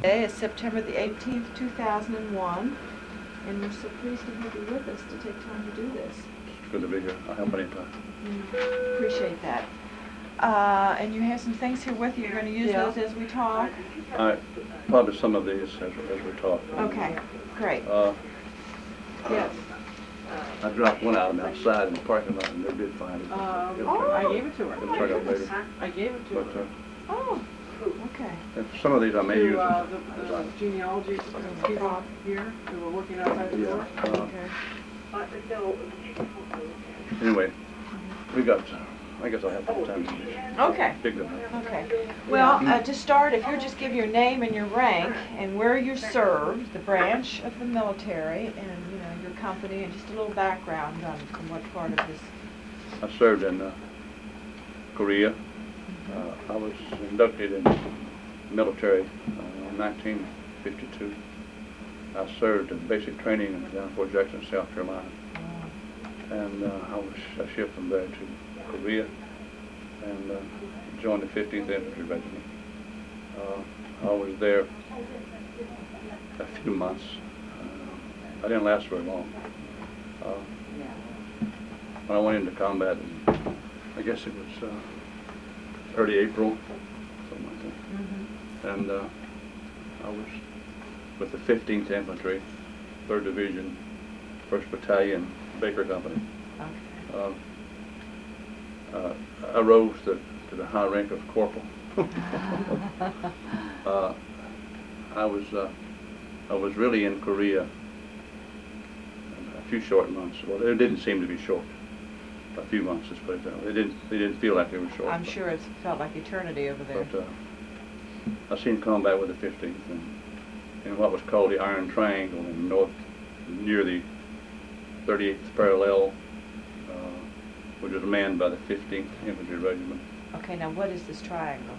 Today is September the 18th, 2001, and we're so pleased to have you with us to take time to do this. It's good to be here. I'll help anytime. Appreciate that. And you have some things here with you. You're going to use those as we talk? Probably some of these as we talk. Okay, great. Yes. I dropped one out of them outside in the parking lot, and they did find it. I gave it to her. It'll turn out later. I gave it to her. Oh, okay. And some of these I may use. The genealogy people here who were working outside the door. Anyway, we got, I guess I'll have some time to do this. Okay. Big enough. Okay. Well, to start, if you'll just give your name and your rank and where you served, the branch of the military, and your company, and just a little background on what part of this. I served in Korea. I was inducted in the military in 1952. I served in basic training down Fort Jackson, South Carolina. And I shipped from there to Korea and joined the 15th Infantry Regiment. I was there a few months. I didn't last very long. When I went into combat, I guess it was early April, something like that. And I was with the 15th Infantry, 3rd Division, 1st Battalion, Baker Company. I rose to the high rank of corporal. I was really in Korea a few short months. Well, it didn't seem to be short. A few months, let's put it that way. They didn't feel like they were short. I'm sure it felt like eternity over there. But I seen combat with the 15th in what was called the Iron Triangle in north, near the 38th parallel, which was manned by the 15th Infantry Regiment. Okay, now what is this triangle?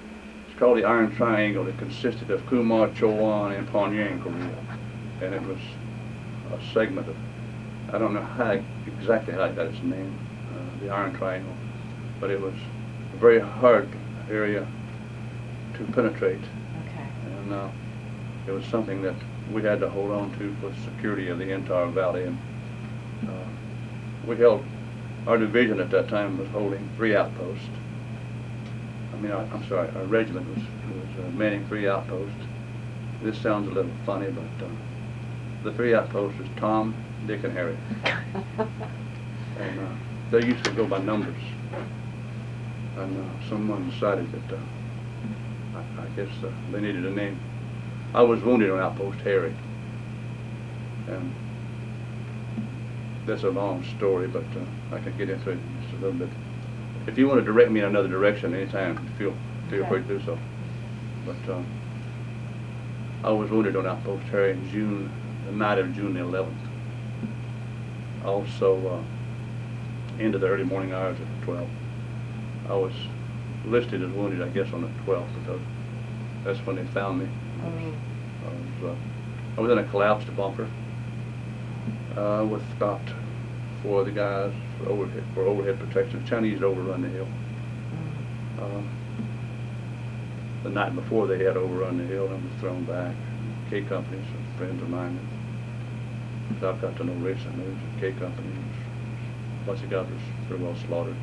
It's called the Iron Triangle. It consisted of Kumar, Chowan, and Pyongyang, Korea. And it was a segment of, I don't know exactly how it got its name, the Iron Triangle, but it was a very hard area to penetrate. Okay. And it was something that we had to hold on to for the security of the entire valley. And we held, our division at that time was holding 3 outposts. I'm sorry, our regiment was manning 3 outposts. This sounds a little funny, but the 3 outposts was Tom, Dick, and Harry. And they used to go by numbers. And someone decided that I guess they needed a name. I was wounded on Outpost Harry. And that's a long story, but I can get into it just a little bit. If you want to direct me in another direction anytime, feel free to do so. But I was wounded on Outpost Harry in June, the night of June the 11th. Also, into the early morning hours of the 12th. I was listed as wounded, I guess, on the 12th, because that's when they found me. I was in a collapsed bunker with about 4 of the guys for overhead protection. The Chinese had overrun the hill. The night before they had overrun the hill and was thrown back. K Company, some friends of mine that I've got to know recently, K Company, lots of guys were pretty well slaughtered.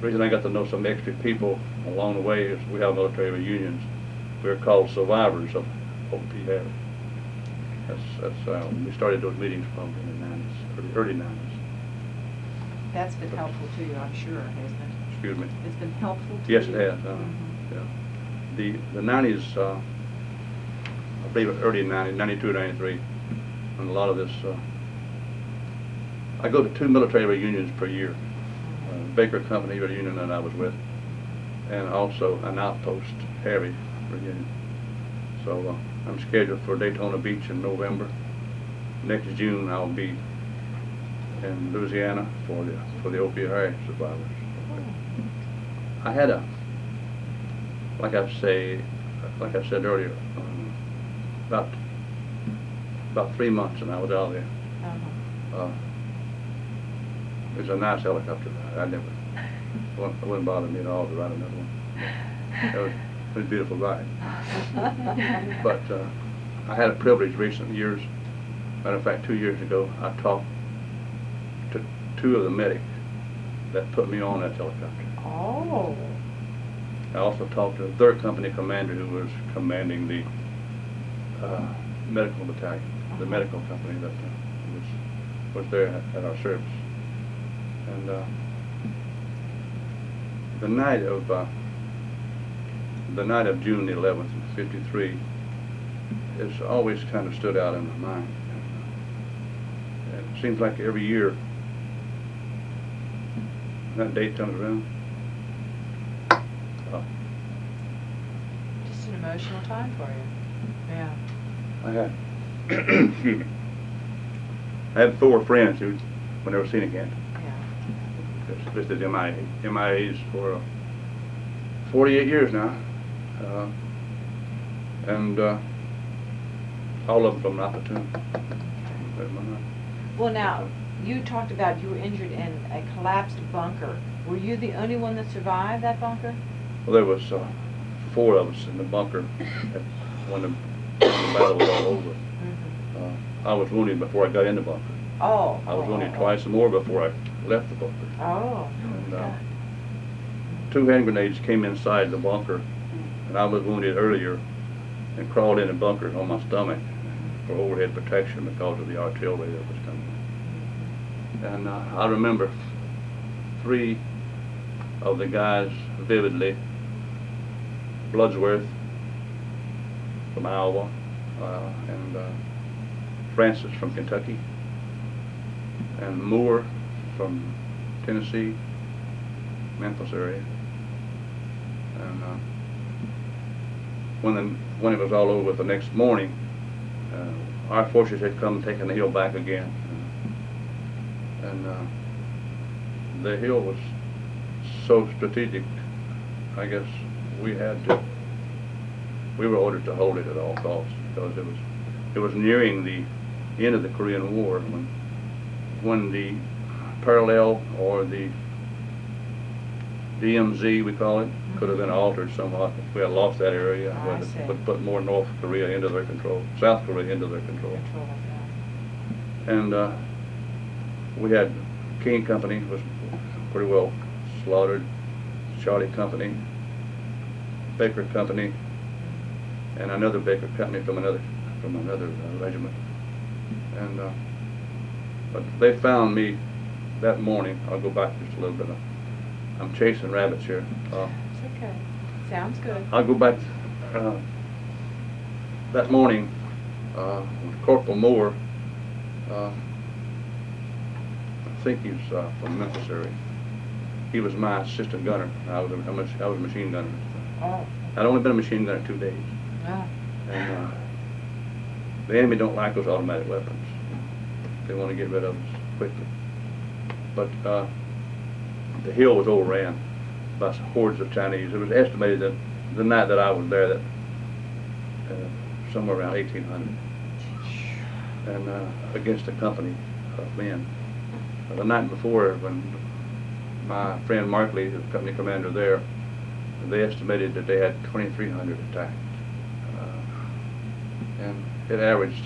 The reason I got to know some extra people along the way is we have military reunions. We're called survivors of O.P. Harry. That's we started those meetings probably in the 90s, early 90s. That's been helpful to you, I'm sure, hasn't it? Excuse me? It's been helpful to you? Yes, it has. Yeah. The 90s, I believe early 90s, 92, 93, and a lot of this, I go to 2 military reunions per year. Baker Company reunion that I was with, and also an Outpost Harry reunion. So I'm scheduled for Daytona Beach in November. Next June I'll be in Louisiana for the O.P. Harry survivors. I had like I said earlier, about 3 months, and I was out there. It was a nice helicopter. It wouldn't bother me at all to ride another one. It was a beautiful ride. But I had a privilege recent years. Matter of fact, 2 years ago, I talked to 2 of the medics that put me on that helicopter. Oh. I also talked to a 3rd Company commander who was commanding the medical battalion, the medical company that was there at our service. And the night of June the 11th, '53, it's always kind of stood out in my mind. And it seems like every year that date comes around. Just an emotional time for you. Yeah. I had, excuse me, I had 4 friends who were never seen again. Yeah. Just listed MIAs for 48 years now. And all of them from Napatoon. Well, now, you talked about you were injured in a collapsed bunker. Were you the only one that survived that bunker? Well, there was 4 of us in the bunker when the battle was all over. I was wounded before I got in the bunker. Oh. I was wounded twice or more before I left the bunker. Oh. And 2 hand grenades came inside the bunker, and I was wounded earlier and crawled in the bunker on my stomach for overhead protection because of the artillery that was coming. And I remember 3 of the guys vividly: Bloodsworth from Iowa, and Francis from Kentucky, and Moore from Tennessee, Memphis area. And when it was all over the next morning, our forces had come and taken the hill back again. And the hill was so strategic, I guess we were ordered to hold it at all costs, because it was nearing the end of the Korean War when the parallel, or the DMZ we call it, could have been altered somewhat. If we had lost that area, we would put more North Korea into their control, South Korea into their control. And we had King Company was pretty well slaughtered, Charlie Company, Baker Company, and another Baker Company from another regiment. And but they found me that morning. I'll go back just a little bit. I'm chasing rabbits here. It's okay. Sounds good. I'll go back that morning with Corporal Moore. I think he's from Memphis area. He was my assistant gunner. I was a machine gunner. Oh. I'd only been a machine gunner 2 days. Ah. And the enemy don't like those automatic weapons. They want to get rid of us quickly. But the hill was overran by hordes of Chinese. It was estimated that the night that I was there, that somewhere around 1,800, and against a company of men. The night before, when my friend Markley, the company commander there, they estimated that they had 2,300 attacked, and it averaged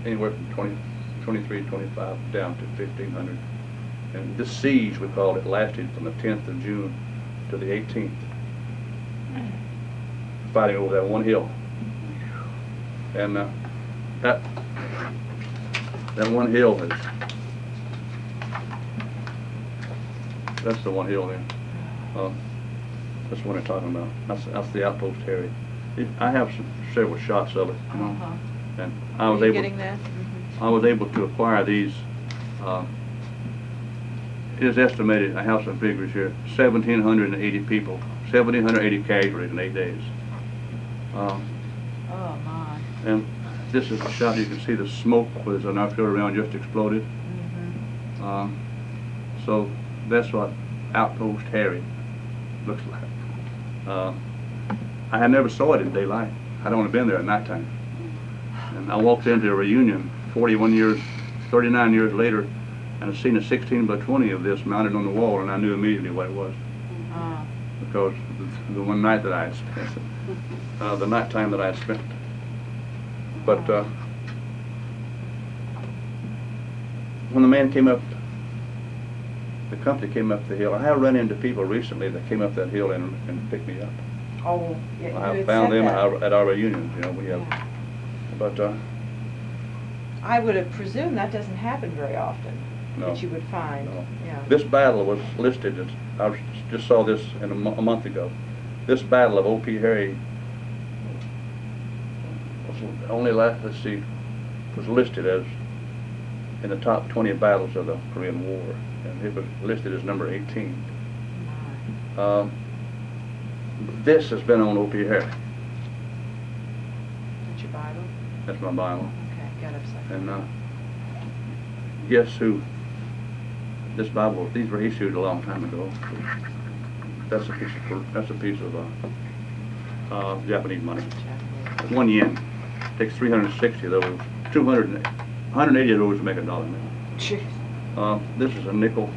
anywhere from 23, 25 down to 1,500. And this siege, we called it, lasted from the 10th of June to the 18th, fighting over that one hill. And that one hill is, that's the one hill there. That's what I'm talking about. That's the outpost area. I have several shots of it, you know, and I was able. Getting that? I was able to acquire these. It is estimated, I have some figures here, 1,780 people, 1,780 casualties in 8 days. Oh my. And this is the shot. You can see the smoke was an artillery round just exploded. So that's what Outpost Harry looks like. I had never saw it in daylight. I'd only been there at nighttime. And I walked into a reunion 39 years later, and I seen a 16 by 20 of this mounted on the wall, and I knew immediately what it was. because the one night that I had spent, the night time that I had spent. But when the man came up, the company came up the hill. I have run into people recently that came up that hill and picked me up. Oh, yeah, you I had found said them that. at our reunions. You know, we have. Yeah. But I would have presumed that doesn't happen very often, no, that you would find. no. Yeah. This battle was listed as, I just saw this in a month ago. This battle of O.P. Harry was only last, let's see, was listed as in the top 20 battles of the Korean War, and it was listed as number 18. This has been on O.P. Harry. That's your Bible? That's my Bible. Okay, got upside down. And guess who? This Bible, these were issued a long time ago. That's a piece of Japanese money. 1 yen takes 360 of those. 180 of those to make $1 now. Jeez. This is a nickel.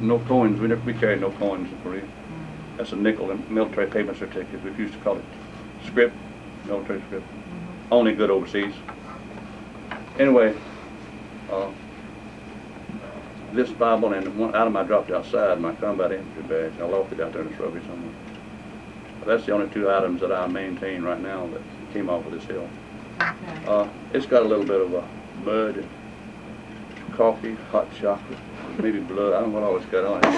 No coins. We carry no coins in Korea. That's a nickel and military payment certificate. We used to call it scrip, military scrip. Only good overseas. Anyway, this Bible and one item I dropped outside, my combat infantry badge. I lost it out there in the shrubbery somewhere. That's the only 2 items that I maintain right now that came off of this hill. Okay. It's got a little bit of mud, and coffee, hot chocolate, maybe blood. I don't know what all it's got on it.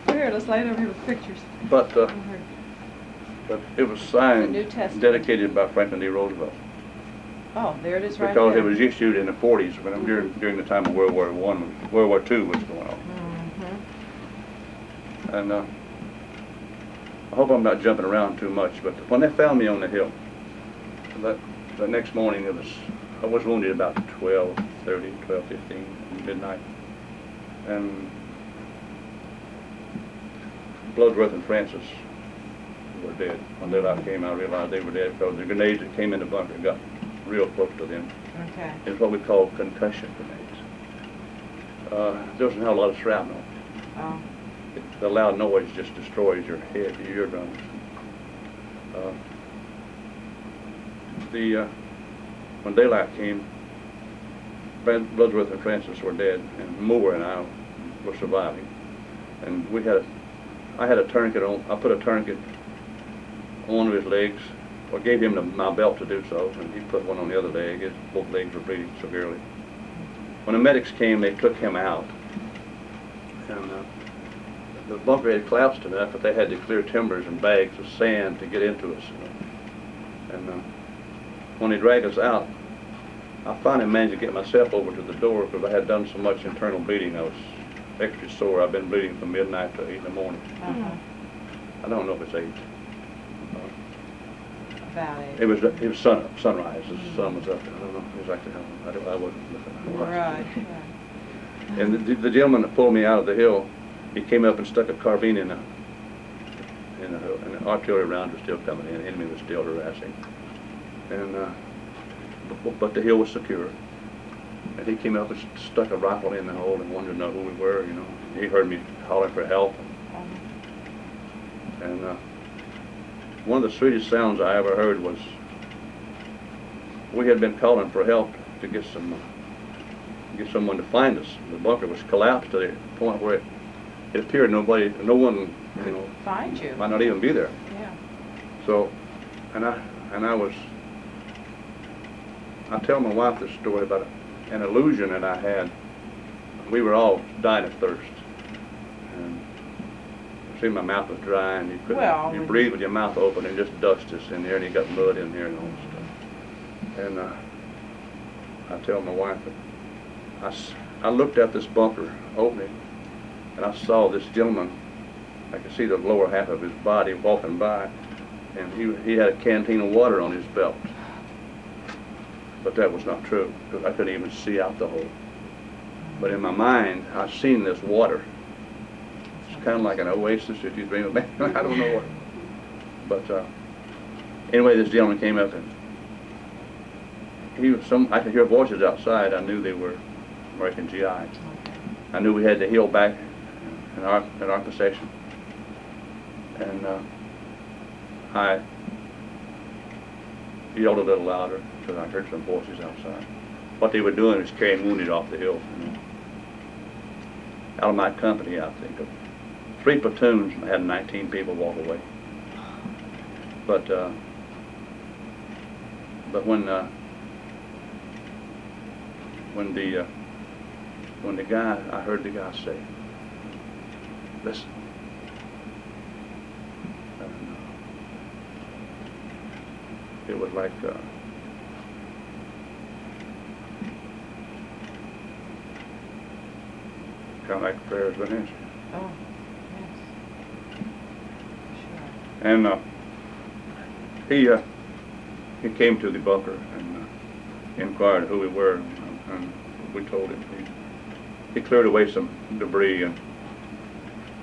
Well, here, let's lay it over here with pictures. But it was signed, New Testament. dedicated by Franklin D. Roosevelt. Oh, there it is right Because there. it was issued in the 40s, when during the time of World War II was going on. Mm-hmm. And I hope I'm not jumping around too much, but when they found me on the hill, the next morning I was wounded about 12:30, 12:15, midnight, and Bloodworth and Francis were dead. When daylight came, I realized they were dead because the grenades that came in the bunker got real close to them. Okay. It's what we call concussion grenades. There wasn't a lot of shrapnel. Oh. The loud noise just destroys your head, your eardrums. When daylight came, Bloodworth and Francis were dead, and Moore and I were surviving. And I had a tourniquet on. I put a tourniquet on one of his legs, or gave him my belt to do so, and he put one on the other leg. Both legs were bleeding severely. When the medics came, they took him out, and the bunker had collapsed enough that they had to clear timbers and bags of sand to get into us. And when they dragged us out, I finally managed to get myself over to the door because I had done so much internal bleeding. I was extra sore. I've been bleeding from midnight to 8 in the morning. Uh-huh. I don't know if it's 8. About it. It was sunrise. The sun was up. I don't know exactly how. I wasn't looking. Right. And the gentleman that pulled me out of the hill, he came up and stuck a carbine in and the artillery round was still coming in. The enemy was still harassing. And but the hill was secure. And he came up and stuck a rifle in the hole and wanted to know who we were. You know, he heard me hollering for help. And one of the sweetest sounds I ever heard was we had been calling for help to get someone to find us. The bunker was collapsed to the point where it appeared no one, you know, Find you. might not even be there. Yeah. So, I tell my wife this story about an illusion that I had. We were all dying of thirst. And see, my mouth was dry, and you breathe with your mouth open, and just dust is in there, and you got mud in there and all this stuff. And I tell my wife that I looked at this bunker opening, and I saw this gentleman. I could see the lower half of his body walking by, and he had a canteen of water on his belt. But that was not true, because I couldn't even see out the hole. But in my mind, I've seen this water. It's kind of like an oasis if you dream of it. I don't know what. But anyway, this gentleman came up, and I could hear voices outside. I knew they were American GIs. I knew we had the hill back in our possession. And I yelled a little louder because I heard some voices outside. What they were doing was carrying wounded off the hill. Out of my company, I think, of 3 platoons, I had 19 people walk away. But when the guy, I heard the guy say, "Listen." And, it was like kind of like prayers been answered. Oh, yes. Sure. And he came to the bunker and inquired who we were, and we told him. He cleared away some debris, and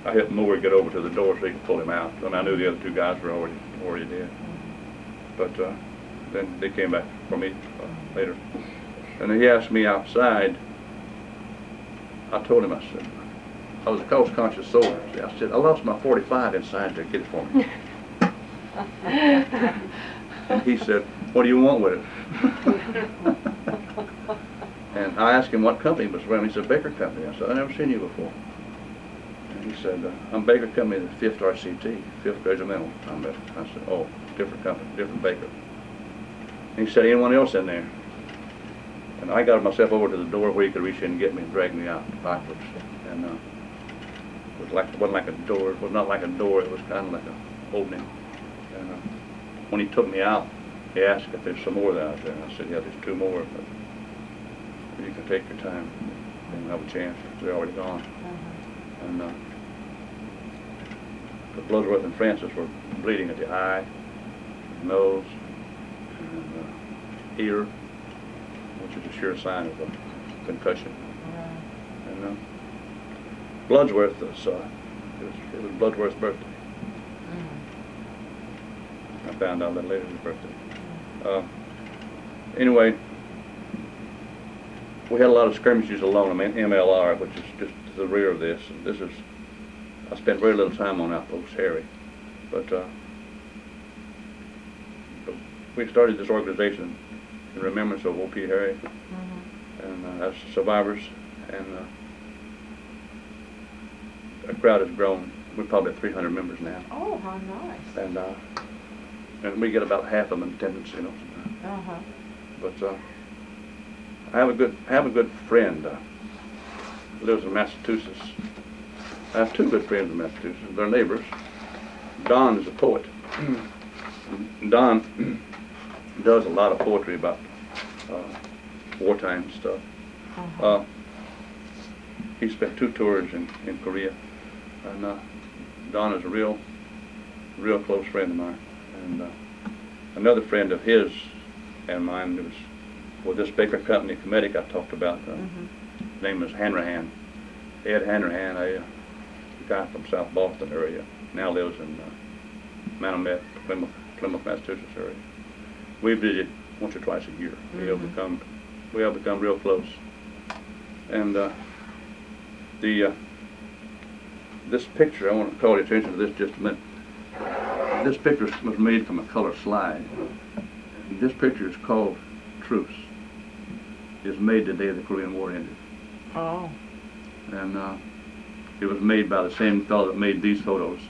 I helped Moore get over to the door so he could pull him out. And I knew the other 2 guys were already dead. But then they came back for me later, and he asked me outside. I told him, I said, I was a cost-conscious soldier. I said, I lost my .45 inside to get it for me. And he said, what do you want with it? And I asked him what company was running. He said, Baker Company. I said, I've never seen you before. And he said, I'm Baker Company, the 5th RCT, 5th Regimental. I said, oh, different company, different Baker. And he said, anyone else in there? And I got myself over to the door where he could reach in and get me and drag me out backwards. And it wasn't like a door. It was not like a door. It was kind of like an opening. And when he took me out, he asked if there's some more out there. And I said, yeah, there's 2 more. But you can take your time and have a chance. They're already gone. And but Bloodworth and Francis were bleeding at the eye, nose, and ear, which is a sure sign of a concussion. And Bloodsworth was, it was Bloodworth's birthday. I found out that later, his birthday. Anyway, we had a lot of skirmishes along the MLR, which is just to the rear of this. And this is, I spent very little time on Outpost Harry, but we started this organization in remembrance of O.P. Harry and as survivors, and the crowd has grown. We're probably at 300 members now. Oh, how nice. And we get about half of them in attendance, you know. But I have a good friend who lives in Massachusetts. I have 2 good friends in Massachusetts. They're neighbors. Don is a poet. Don does a lot of poetry about wartime stuff. He spent 2 tours in Korea, and Don is a real close friend of mine. And another friend of his and mine was with this Baker Company Comedic I talked about. His name is Hanrahan. Ed Hanrahan, a guy from South Boston area, now lives in Manomet, Plymouth, Massachusetts area. We visit once or twice a year. We have become real close. And this picture, I want to call your attention to this just a minute. This picture was made from a color slide. This picture is called Truce. It's made the day the Korean War ended. Oh. And it was made by the same fellow that made these photos.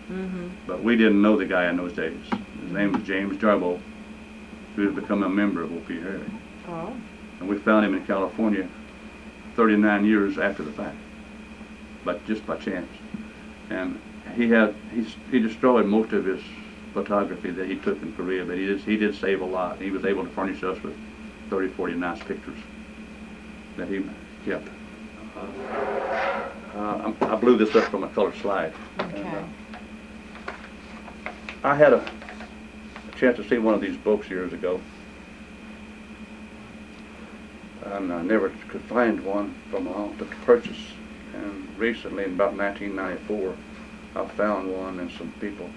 But we didn't know the guy in those days. His name was James Jarboe, who had become a member of O.P. Harry. Oh. And we found him in California 39 years after the fact, but just by chance. And he destroyed most of his photography that he took in Korea, but he did save a lot. He was able to furnish us with 30, 40 nice pictures that he kept. I blew this up from a color slide. Okay. And, I had a chance to see one of these books years ago, and I never could find one to purchase. And recently, in about 1994, I found one, and some people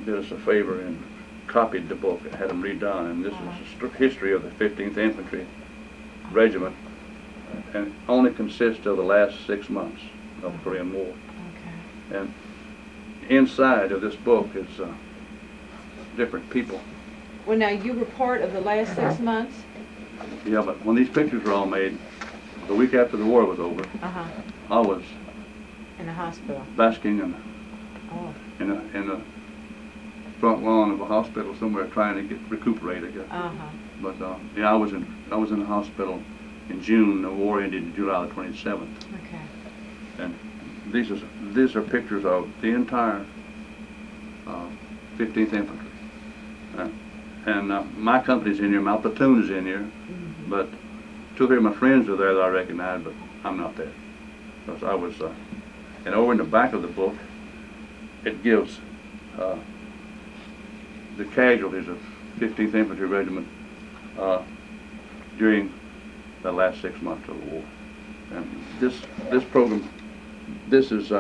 did us a favor and copied the book and had them redone. And this is a history of the 15th Infantry Regiment, and only consists of the last 6 months of the Korean War. And inside of this book is different people. Well, now, you were part of the last 6 months? Yeah, but when these pictures were all made, the week after the war was over, Uh-huh. I was In the hospital. basking in Oh. the front lawn of a hospital somewhere trying to recuperate, I guess. Uh-huh. But yeah, I was in the hospital in June. The war ended in July the 27th. Okay. And these are pictures of the entire 15th Infantry. And my company's in here, my platoon is in here, Mm-hmm. but 2 or 3 of my friends are there that I recognize, but I'm not there. Because I was, and over in the back of the book, it gives the casualties of 15th Infantry Regiment during the last 6 months of the war. And this program, this is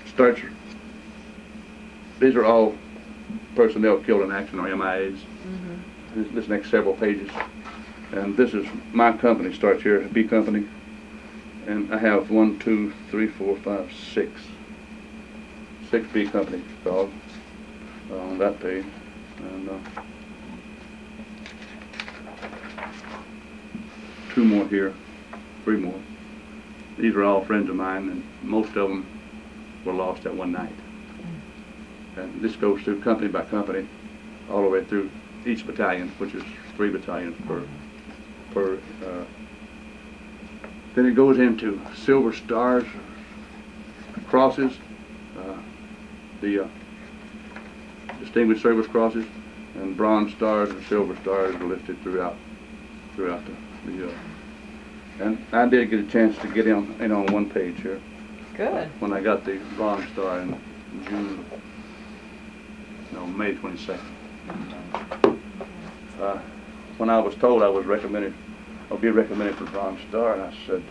starts. These are all personnel killed in action or MIAs. Mm-hmm. This next several pages, and this is my company. Starts here, B Company, and I have 1, 2, 3, 4, 5, 6 B Company dogs on that page, and 2 more here, 3 more. These are all friends of mine, and most of them were lost at one night. And this goes through company by company, all the way through each battalion, which is 3 battalions per. Then it goes into silver stars, crosses, the distinguished service crosses, and bronze stars and silver stars are listed throughout the. And I did get a chance to get in on one page here. Good. When I got the bronze star in May 22nd. When I was told I was recommended, I'll be recommended for Bronze Star, and I said,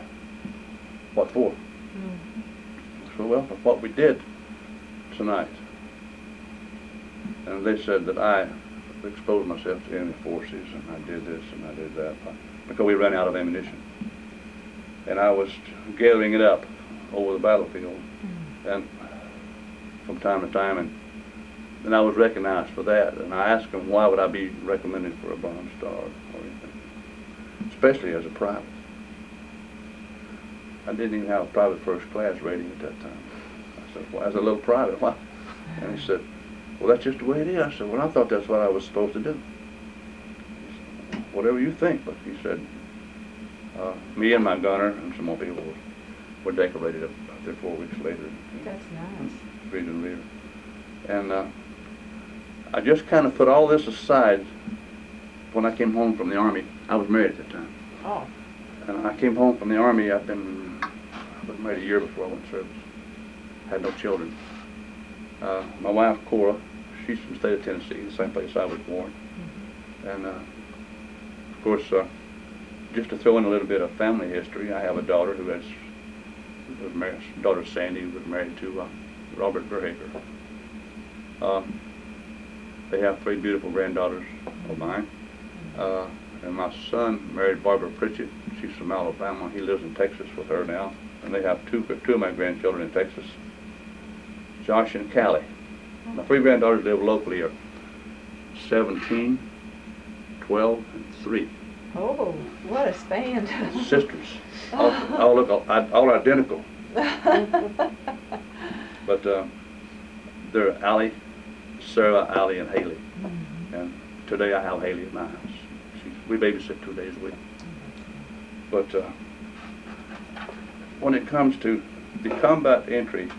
"What for?" I said, "Well, for what we did tonight." And they said that I exposed myself to enemy forces, and I did this and I did that, because we ran out of ammunition. And I was gathering it up over the battlefield, and from time to time, and I was recognized for that. And I asked them, why would I be recommended for a Bronze Star or anything, especially as a private. I didn't even have a private first class rating at that time. I said, well, as a little private, why? And he said, well, that's just the way it is. I said, well, I thought that's what I was supposed to do. He said, whatever you think. But he said, me and my gunner and some more people were decorated up there 4 weeks later. That's nice. Region leader. And I just kind of put all this aside when I came home from the Army. I was married at the time. Oh. And I came home from the Army. I was married a year before I went to service. Had no children. My wife, Cora, she's from the state of Tennessee, the same place I was born. And of course, just to throw in a little bit of family history, I have a daughter who was married. Daughter Sandy was married to Robert Verhager. They have 3 beautiful granddaughters of mine. And my son married Barbara Pritchett. She's from Alabama. He lives in Texas with her now. And they have two of my grandchildren in Texas, Josh and Callie. My 3 granddaughters live locally are 17, 12, and 3. Oh, what a span. Sisters. All look all identical. But they're Allie, Sarah, Allie, and Haley. And today I have Haley at my house. We babysit 2 days a week. But when it comes to the combat entry,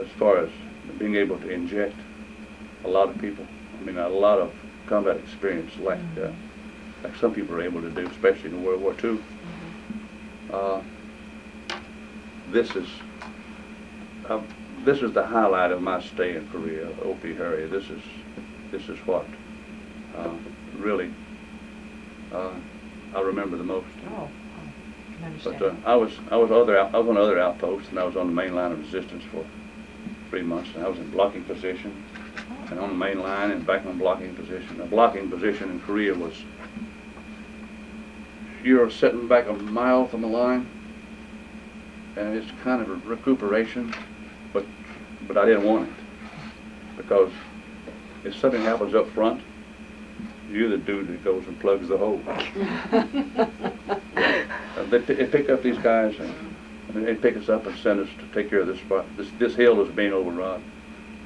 as far as being able to inject a lot of people, I mean a lot of combat experience like some people are able to do, especially in World War II. This is the highlight of my stay in Korea, Opie area. This is what really I remember the most. Oh, I can understand. But I was on other outposts, and I was on the main line of resistance for 3 months, and I was in blocking position, and on the main line and back on blocking position. A blocking position in Korea was you're sitting back a mile from the line, and it's kind of a recuperation, but I didn't want it, because if something happens up front, you're the dude that goes and plugs the hole. They pick up these guys and they pick us up and send us to take care of this spot. This hill is being overrun.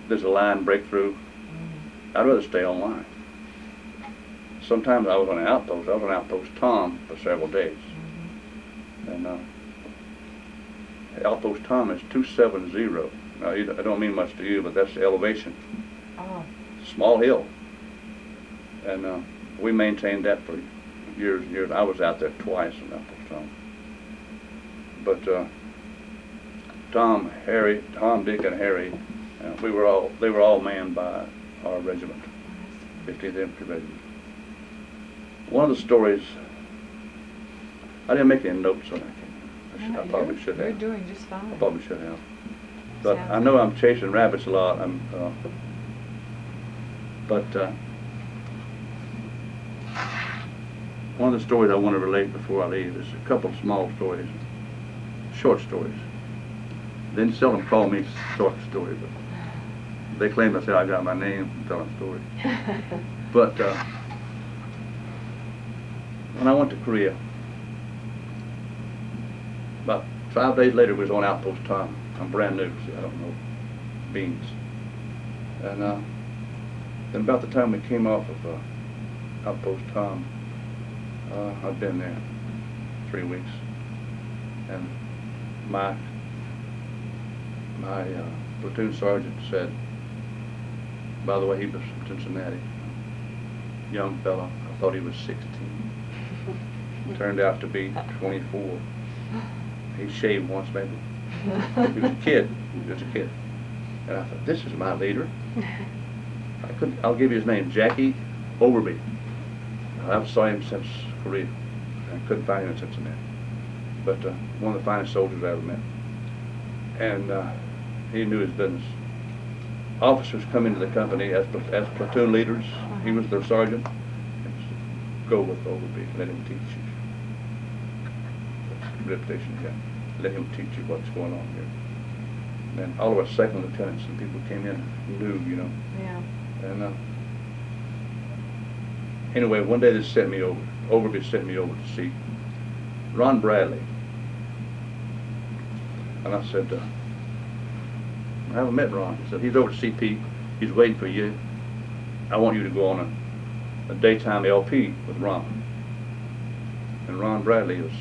There's a line breakthrough. I'd rather stay on line. Sometimes I was on an outpost. I was on Outpost Tom for several days. And Outpost Tom is 270. Now, I don't mean much to you, but that's the elevation. Oh. Small hill. And we maintained that for years and years. I was out there twice in Outpost Tom. But Tom, Dick, and Harry, they were all manned by our regiment, 50th Infantry Regiment. One of the stories, I didn't make any notes on that. I probably should have. You're doing just fine. I probably should have. But I know I'm chasing rabbits a lot. One of the stories I want to relate before I leave is a couple of small stories, short stories. They seldom call me short story, but they claim I say I got my name from telling stories. But when I went to Korea, about 5 days later, we was on Outpost Tom. I'm brand new, see, I don't know beans. And then about the time we came off of Outpost Tom, I'd been there 3 weeks, and my platoon sergeant said, by the way, he was from Cincinnati, young fella, I thought he was 16. Turned out to be 24. He shaved once, maybe. He was a kid. And I thought, this is my leader. I'll give you his name, Jackie Overby. I've saw him since Korea. I couldn't find him in Cincinnati. But one of the finest soldiers I ever met. And he knew his business. Officers come into the company as platoon leaders. He was their sergeant. Go with Overby. Let him teach you. Reputation again. Let him teach you what's going on here. And all of our second lieutenants and people came in knew, you know. Yeah. And anyway, one day they sent me over. Overby sent me over to see Ron Bradley. And I said, I haven't met Ron. He said, he's over to CP. He's waiting for you. I want you to go on a daytime LP with Ron. And Ron Bradley is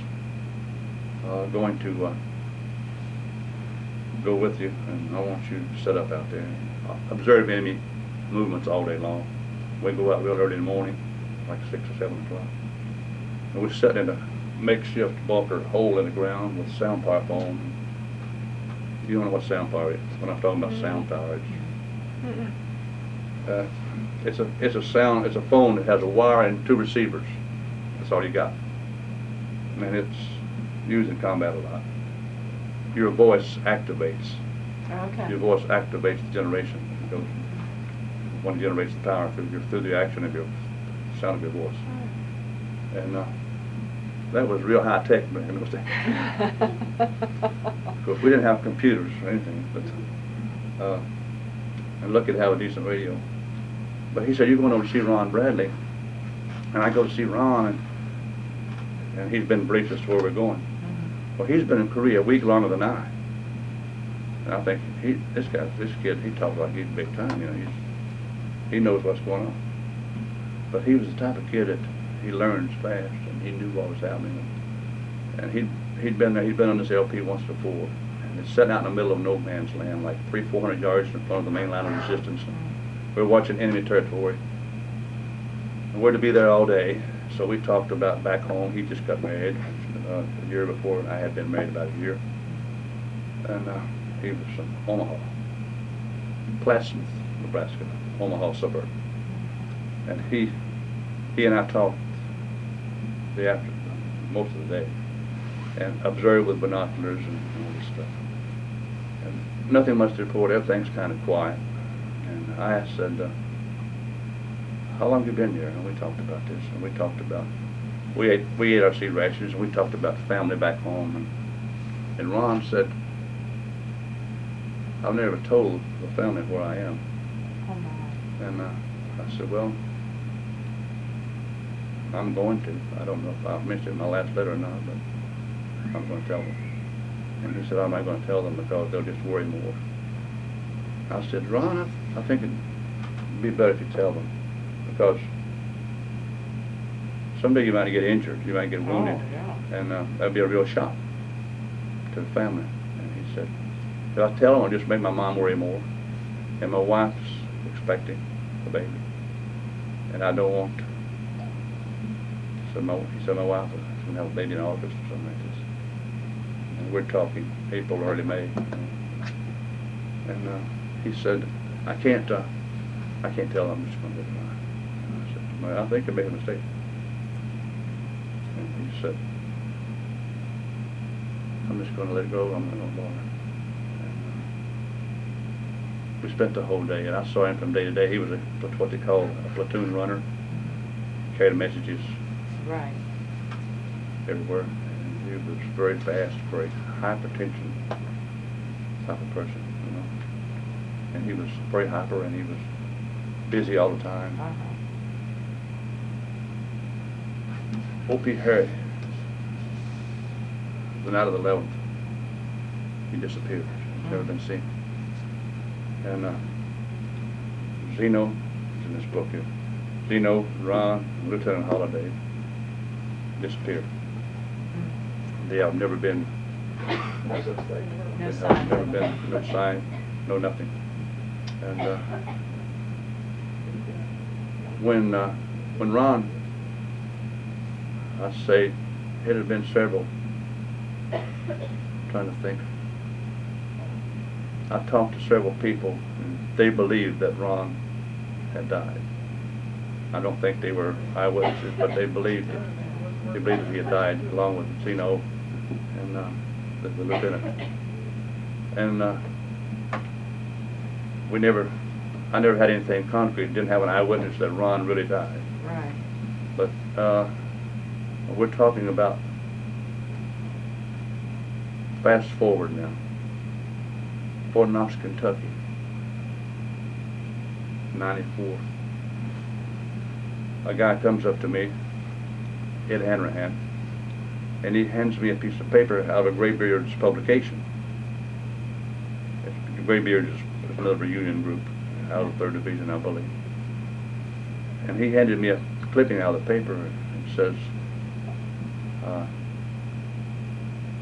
going to go with you, and I want you to set up out there and observe enemy movements all day long. We go out real early in the morning, like 6 or 7 o'clock. And we're sitting in a makeshift bunker hole in the ground with sound power phone. You don't know what sound power is. When I'm talking about sound power, it's a phone that has a wire and 2 receivers. That's all you got. And it's used in combat a lot. Your voice activates. Okay. Your voice activates the generation. It goes, one generates the power through the action of your sound of your voice. And that was real high tech back in those days. Of course, we didn't have computers or anything, but and lucky to have a decent radio. But he said, you're going over to see Ron Bradley. And I go to see Ron, and he's been briefed as to where we're going. Well, he's been in Korea a week longer than I. And I think this kid, he talks like he's big time, you know. He knows what's going on. But he was the type of kid that he learns fast, and he knew what was happening. And he'd been there. He'd been on this LP once before, and it's sitting out in the middle of no man's land, like 300-400 yards in front of the main line of resistance. And we're watching enemy territory, and we're to be there all day. So we talked about back home. He just got married a year before, and I had been married about a year. And he was from Omaha, Plattsmouth, Nebraska, Omaha suburb. And he and I talked most of the day, and observed with binoculars and all this stuff. And nothing much to report. Everything's kind of quiet. And I said, how long have you been here? And we talked about this, and we talked about, we ate our seed rations, and we talked about the family back home, and And Ron said, I've never told the family where I am. Oh my. And I said, well, I'm going to. I don't know if I mentioned it in my last letter or not, but I'm going to tell them. And he said, I'm not going to tell them because they'll just worry more. I said, Ron, I think it'd be better if you tell them, because someday you might get injured, you might get wounded, Oh, yeah. and that'd be a real shock to the family. And he said, if I tell them, I'll just make my mom worry more, and my wife's expecting a baby, and I don't want. So he said my wife is going to have a baby in August or something like this, and we're talking April, early May, and he said, I can't tell them. I'm just going to let it lie. And I said, well, I think I made a mistake. And he said, I'm just going to let it go. I'm not going to bother. And we spent the whole day, and I saw him from day to day. He was what they call a platoon runner. Carried messages Right. everywhere, and he was very fast, very hypertension type of person, you know. And he was very hyper, and he was busy all the time. O.P. Harry, the night of the 11th, he disappeared. He's never been seen. And Zeno is in this book here. Zeno, Ron, and Lieutenant Holliday disappeared. They have never been. No They have sign. never been. No sign. No nothing. And when Ron, I say, it had been several. I'm trying to think. I talked to several people, and they believed that Ron had died. I don't think they were eyewitnesses, but they believed it. They believed that he had died along with Zeno and the lieutenant. And I never had anything concrete. Didn't have an eyewitness that Ron really died. Right. But we're talking about fast forward now. Fort Knox, Kentucky, 94. A guy comes up to me, Ed Hanrahan, and he hands me a piece of paper out of Graybeard's publication. Graybeard is another Union group out of the 3rd Division, I believe. And he handed me a clipping out of the paper and says,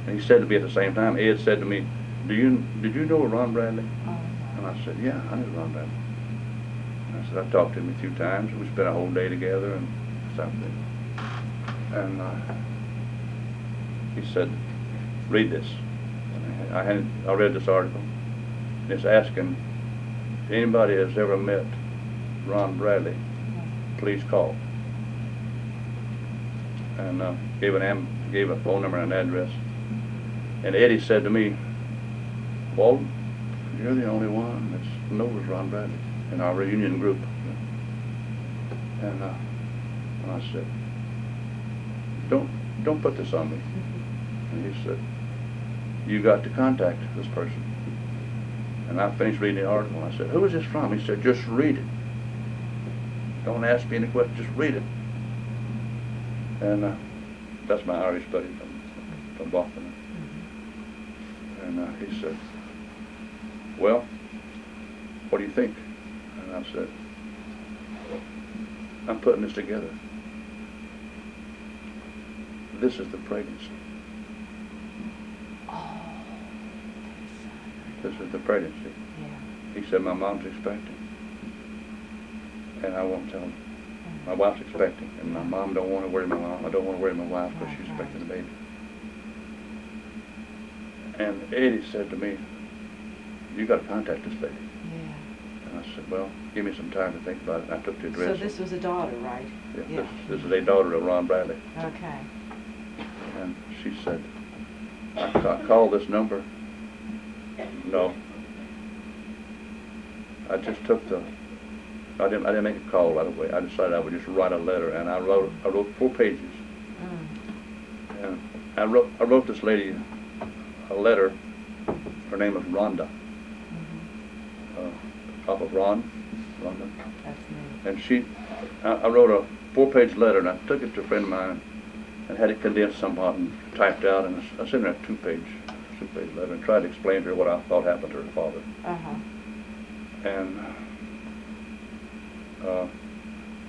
and he said to me at the same time, Ed said to me, did you know Ron Bradley? And I said, yeah, I knew Ron Bradley. And I said, I talked to him a few times. We spent a whole day together and something. And he said, read this. And I read this article. And it's asking, if anybody has ever met Ron Bradley, please call. And gave a phone number and an address. And Eddie said to me, Walden, you're the only one that knows Ron Bradley in our reunion group. And I said, don't put this on me. And he said, you got to contact this person. And I finished reading the article. I said, who is this from? He said, just read it. Don't ask me any questions, just read it. And that's my Irish buddy from Boston. And he said, well, what do you think? And I said, I'm putting this together. This is the pregnancy. Oh. This is the pregnancy. Yeah. He said, my mom's expecting. And I won't tell him. My wife's expecting. And my mom don't want to worry my mom. I don't want to worry my wife because she's expecting a baby. And Eddie said to me, you got to contact this lady. Yeah. And I said, well, give me some time to think about it. And I took the address. So this was a daughter, right? Yeah, this is a daughter of Ron Bradley. Okay. And she said, I called this number. No. I just took I didn't make a call right away. I decided I would just write a letter, and I wrote 4 pages. And I wrote this lady a letter. Her name is Rhonda. Top of Rhonda. That's me. And I wrote a 4-page letter, and I took it to a friend of mine and had it condensed somewhat and typed out, and I sent her a 2-page letter and tried to explain to her what I thought happened to her father. And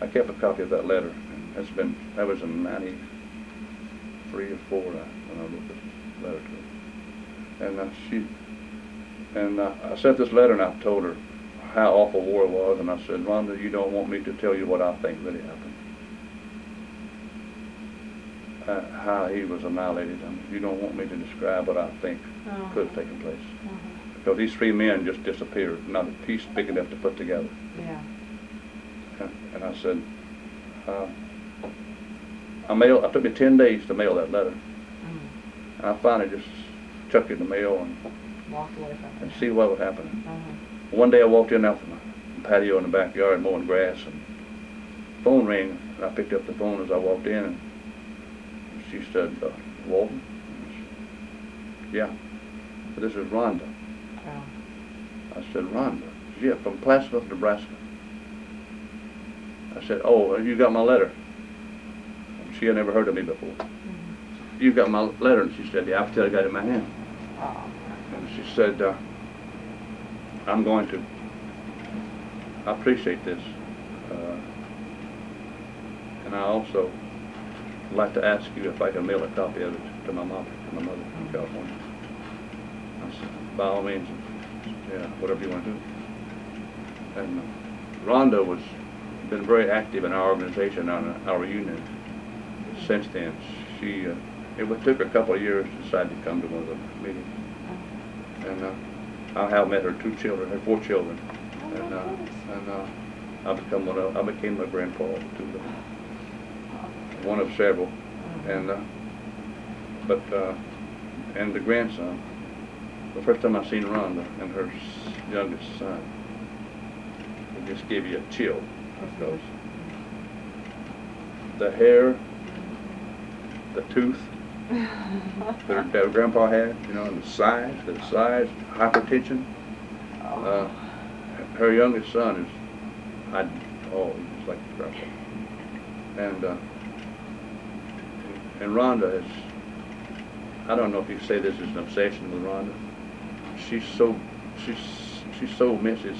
I kept a copy of that letter. That was in 93 or 4 when I wrote this letter to her. And I sent this letter, and I told her how awful war was, and I said, Rhonda, you don't want me to tell you what I think really happened. How he was annihilated. I mean, you don't want me to describe what I think could have taken place. Because these 3 men just disappeared, not a piece big enough to put together. Yeah. And I said, it took me 10 days to mail that letter. And I finally just chucked it in the mail and Walked away from it. and see what would happen. One day I walked in out from the patio in the backyard mowing grass, and the phone rang, and I picked up the phone as I walked in, and she said, Walden? Yeah. So this is Rhonda. I said, Rhonda? She said, yeah, from Plattsmouth, Nebraska. I said, oh, you got my letter? She had never heard of me before. You got my letter? And she said, yeah, I still got it in my hand. And she said, I appreciate this. And I also would like to ask you if I can mail a copy of it to my mother in California. I said, by all means, yeah, whatever you want to do. And Rhonda was been very active in our organization on our reunion. Since then, it took her a couple of years to decide to come to one of the meetings. And I have met her 4 children, and I became her grandpa to them, one of several, and the grandson. The first time I seen Rhonda and her youngest son, it just gave you a chill, because the hair, the tooth that her grandpa had, and the size, hypertension. Her youngest son is, he's like the grandpa. And Rhonda is, I don't know if you could say this is an obsession with Rhonda. She's so misses,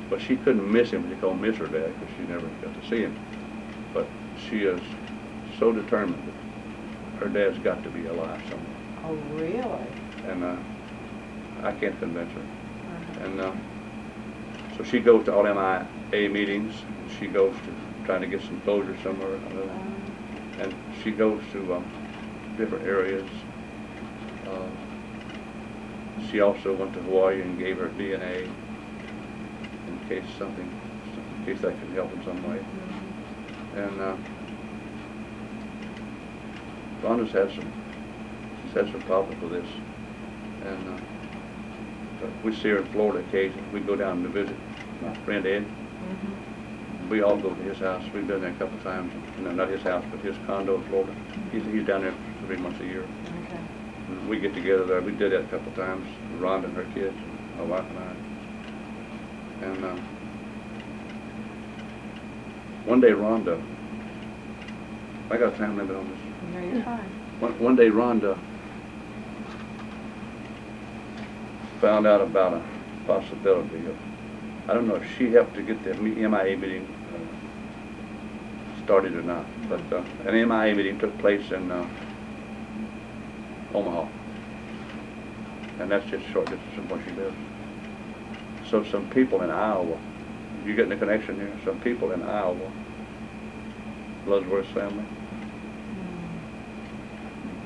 but she couldn't miss him. She called miss her dad because she never got to see him. But she is so determined that her dad's got to be alive somewhere. Oh, really? And I can't convince her. And so she goes to all MIA meetings. And she goes to trying to get some closure somewhere. And she goes to different areas. She also went to Hawaii and gave her DNA in case that could help in some way. And Rhonda's had some problems with this, and we see her in Florida occasionally. We go down to visit my friend Ed. We all go to his house. We've been there a couple of times. Not his house, but his condo in Florida. He's down there 3 months a year. Okay. And we get together there. We did that a couple of times. Rhonda and her kids, my wife and I. And one day Rhonda, I got a time limit on this. No, you're fine. One day Rhonda found out about a possibility of, I don't know if she helped to get the MIA meeting started or not, but an MIA meeting took place in Omaha, and that's just short distance from where she lives. So some people in Iowa, you getting the connection here? Some people in Iowa, Bloodsworth's family,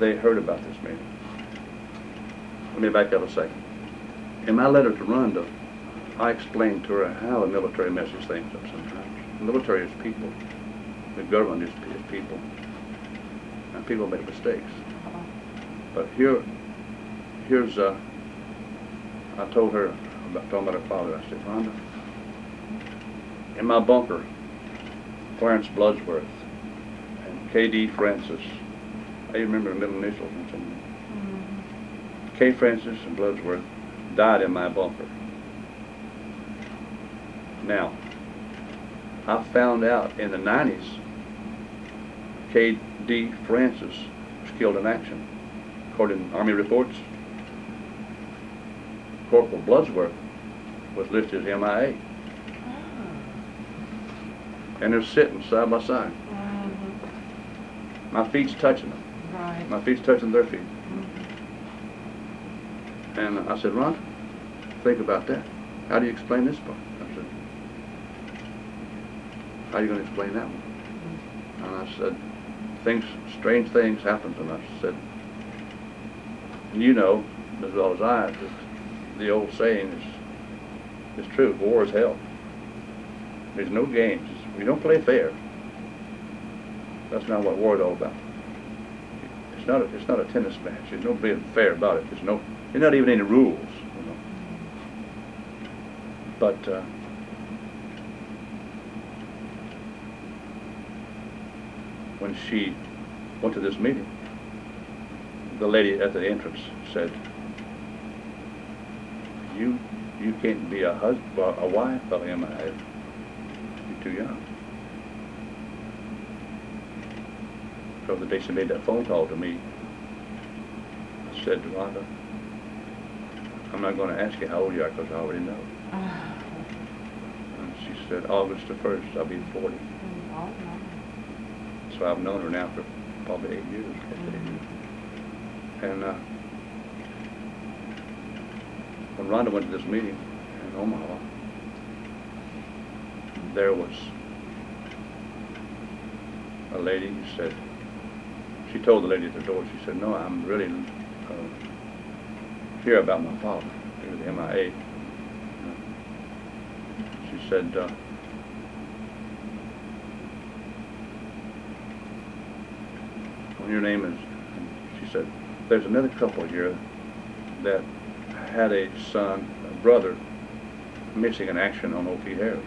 they heard about this meeting. Let me back up a second. In my letter to Rhonda, I explained to her how the military messes things up sometimes. The military is people. The government is people. And people make mistakes. But here's, I told her, talking about her father, I said, Rhonda, in my bunker, Clarence Bloodsworth and K.D. Francis, I remember the middle initials and something. Kay Francis and Bloodsworth died in my bunker. Now, I found out in the 90s, K.D. Francis was killed in action. According to Army reports, Corporal Bloodsworth was listed as MIA. And they're sitting side by side. My feet's touching them. Right. My feet's touching their feet. And I said, Ron, think about that. How do you explain this part? I said, how are you going to explain that one? And I said, strange things happen. And I said, you know as well as I, that the old saying is true. War is hell. There's no games. We don't play fair. That's not what war is all about. It's not a tennis match. There's no being fair about it. There's not even any rules. You know. But when she went to this meeting, the lady at the entrance said, "You can't be a husband, a wife of him. You're too young." So the day she made that phone call to me, I said to Rhonda, "I'm not going to ask you how old you are because I already know." And she said, "August the 1st, I'll be 40. So I've known her now for probably 8 years. And when Rhonda went to this meeting in Omaha, there was a lady who said, she told the lady at the door, she said, "No, I'm really here about my father. He was MIA. She said, your name is," she said, "there's another couple here that had a son, a brother, missing in action on O.T. Harry.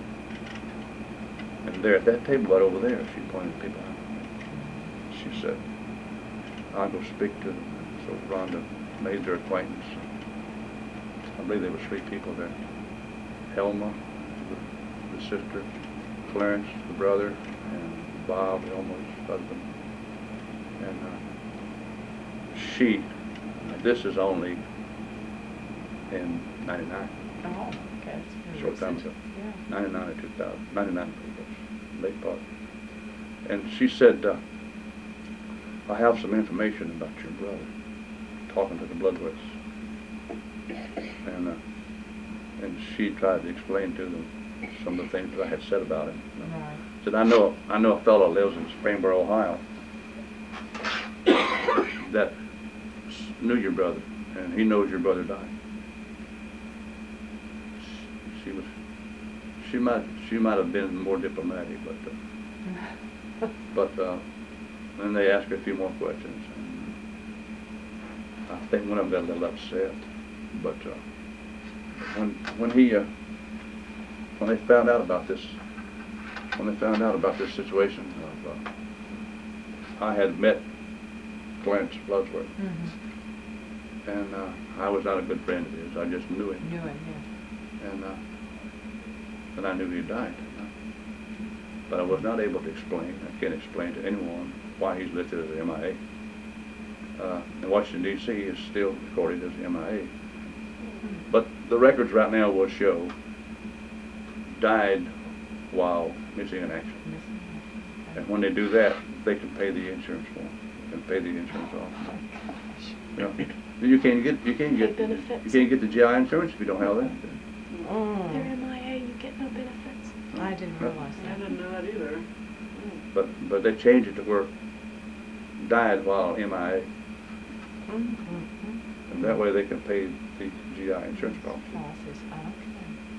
And they're at that table right over there," she pointed people out. She said, "I'll go speak to them." So Rhonda made their acquaintance. I believe there were 3 people there. Helma, the sister, Clarence, the brother, and Bob, Helma's husband. And this is only in 99. Oh, okay. It's Short time ago. Yeah. 99 or 2000. 99, late part. And she said, "I have some information about your brother," talking to the Bloodworths. And she tried to explain to them some of the things that I had said about him. Right. Said, I know a fellow lives in Springboro, Ohio, that knew your brother, and he knows your brother died. She might have been more diplomatic, but then they asked her a few more questions, and I think one of them got a little upset. But when they found out about this situation, I had met Clarence Bloodsworth, and I was not a good friend of his. I just knew him. And I knew he died. But I was not able to explain. I can't explain to anyone why he's listed as a MIA. In Washington, D.C., he is still recorded as MIA. But the records right now will show died while missing in action. And when they do that, they can pay the insurance for him. They can pay the insurance off. You know, you can't get the GI insurance if you don't have that. They're MIA, you get no benefits. I didn't realize I that. didn't know that either. But they changed it to where died while MIA. And that way they can pay the GI insurance policy.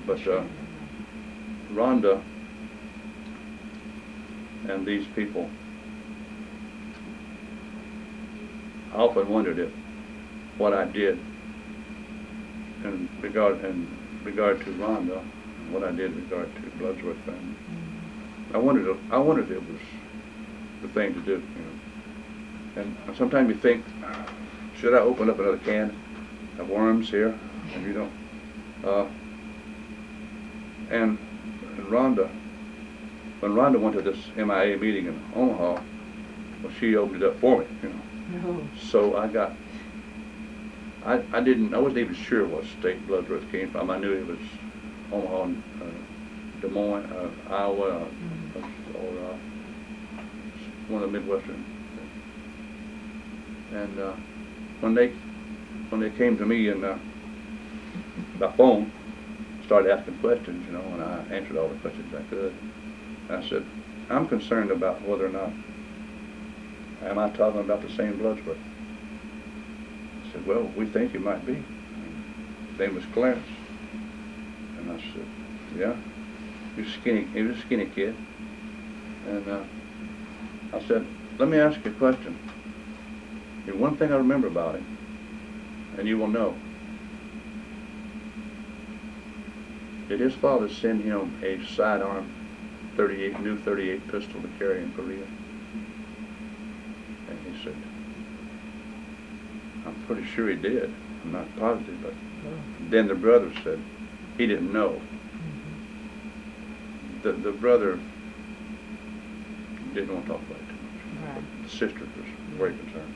But Rhonda and these people, I often wondered if what I did in regard to Rhonda, and what I did in regard to Bloodsworth family, I wondered if it was the thing to do, you know. And sometimes you think, should I open up another can have worms here, and you don't. And Rhonda, when Rhonda went to this MIA meeting in Omaha, well, she opened it up for me, you know. Oh. So I wasn't even sure what state Bloodsworth came from. I knew it was Omaha, and, Des Moines, Iowa, or one of the Midwestern. And when they came to me and by phone, started asking questions, you know, and I answered all the questions I could. And I said, I'm concerned about whether or not, am I talking about the same Bloodsworth? I said, well, we think you might be. His name was Clarence. And I said, yeah. He was a skinny kid. And I said, let me ask you a question. There's one thing I remember about him, and you will know. Did his father send him a sidearm new 38 pistol to carry in Korea? And he said, I'm pretty sure he did. I'm not positive, but then the brother said he didn't know. The brother didn't want to talk about it too much. Right. The sister was very concerned.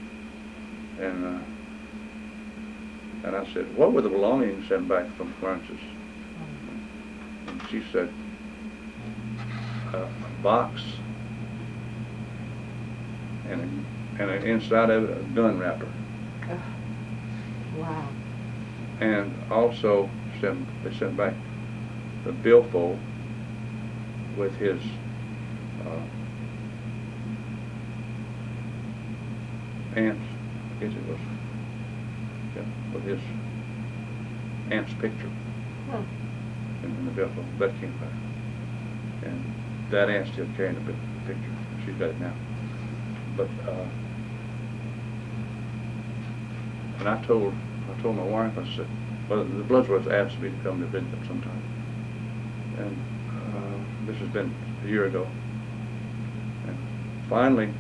And I said, what were the belongings sent back from Clarence's? And she said, a box and inside of it a gun wrapper. Oh. Wow. And also they sent back the billfold with his aunt's, I guess it was, yeah, with his aunt's picture in the billfold. That came back. And that aunt's still carrying the picture. She's got it now. But and I told my wife, I said, well, the Bloodsworths asked me to come to visit them sometime. And this has been a year ago. And finally,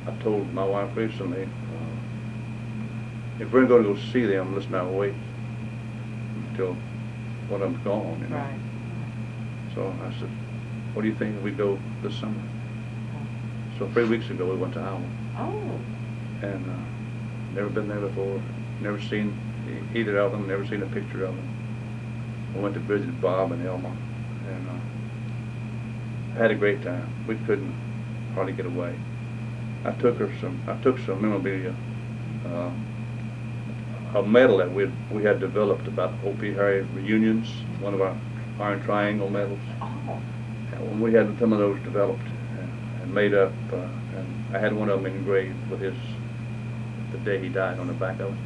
I told my wife recently, if we're going to go see them, let's not wait until one of them's gone, you know. Right. So I said, what do you think if we go this summer? So 3 weeks ago we went to Iowa. Oh. And never been there before, never seen either of them, never seen a picture of them. We went to visit Bob and Elma, and had a great time. We couldn't hardly get away. I took some memorabilia, a medal that we had developed about Opie Harry reunions, one of our Iron Triangle medals. Oh. And when we had some of those developed and made up, and I had one of them engraved with the day he died on the back of it.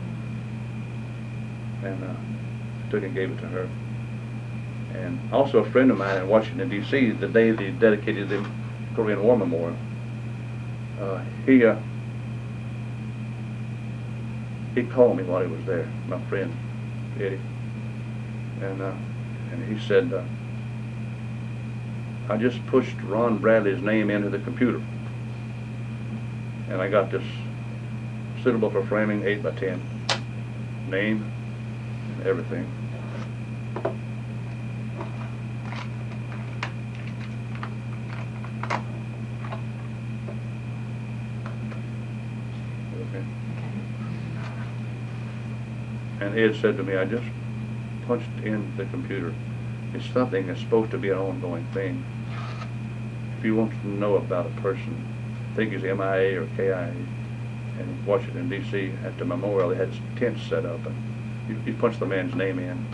And I took and gave it to her. And also a friend of mine in Washington, D.C., the day they dedicated the Korean War Memorial, he called me while he was there, my friend, Eddie. And he said, I just pushed Ron Bradley's name into the computer. And I got this suitable for framing 8x10 name and everything. Okay. And Ed said to me, I just punched in the computer. It's something that's supposed to be an ongoing thing. If you want to know about a person, think he's MIA or KIA, in Washington, D.C., at the memorial, they had tents set up, and you punch the man's name in,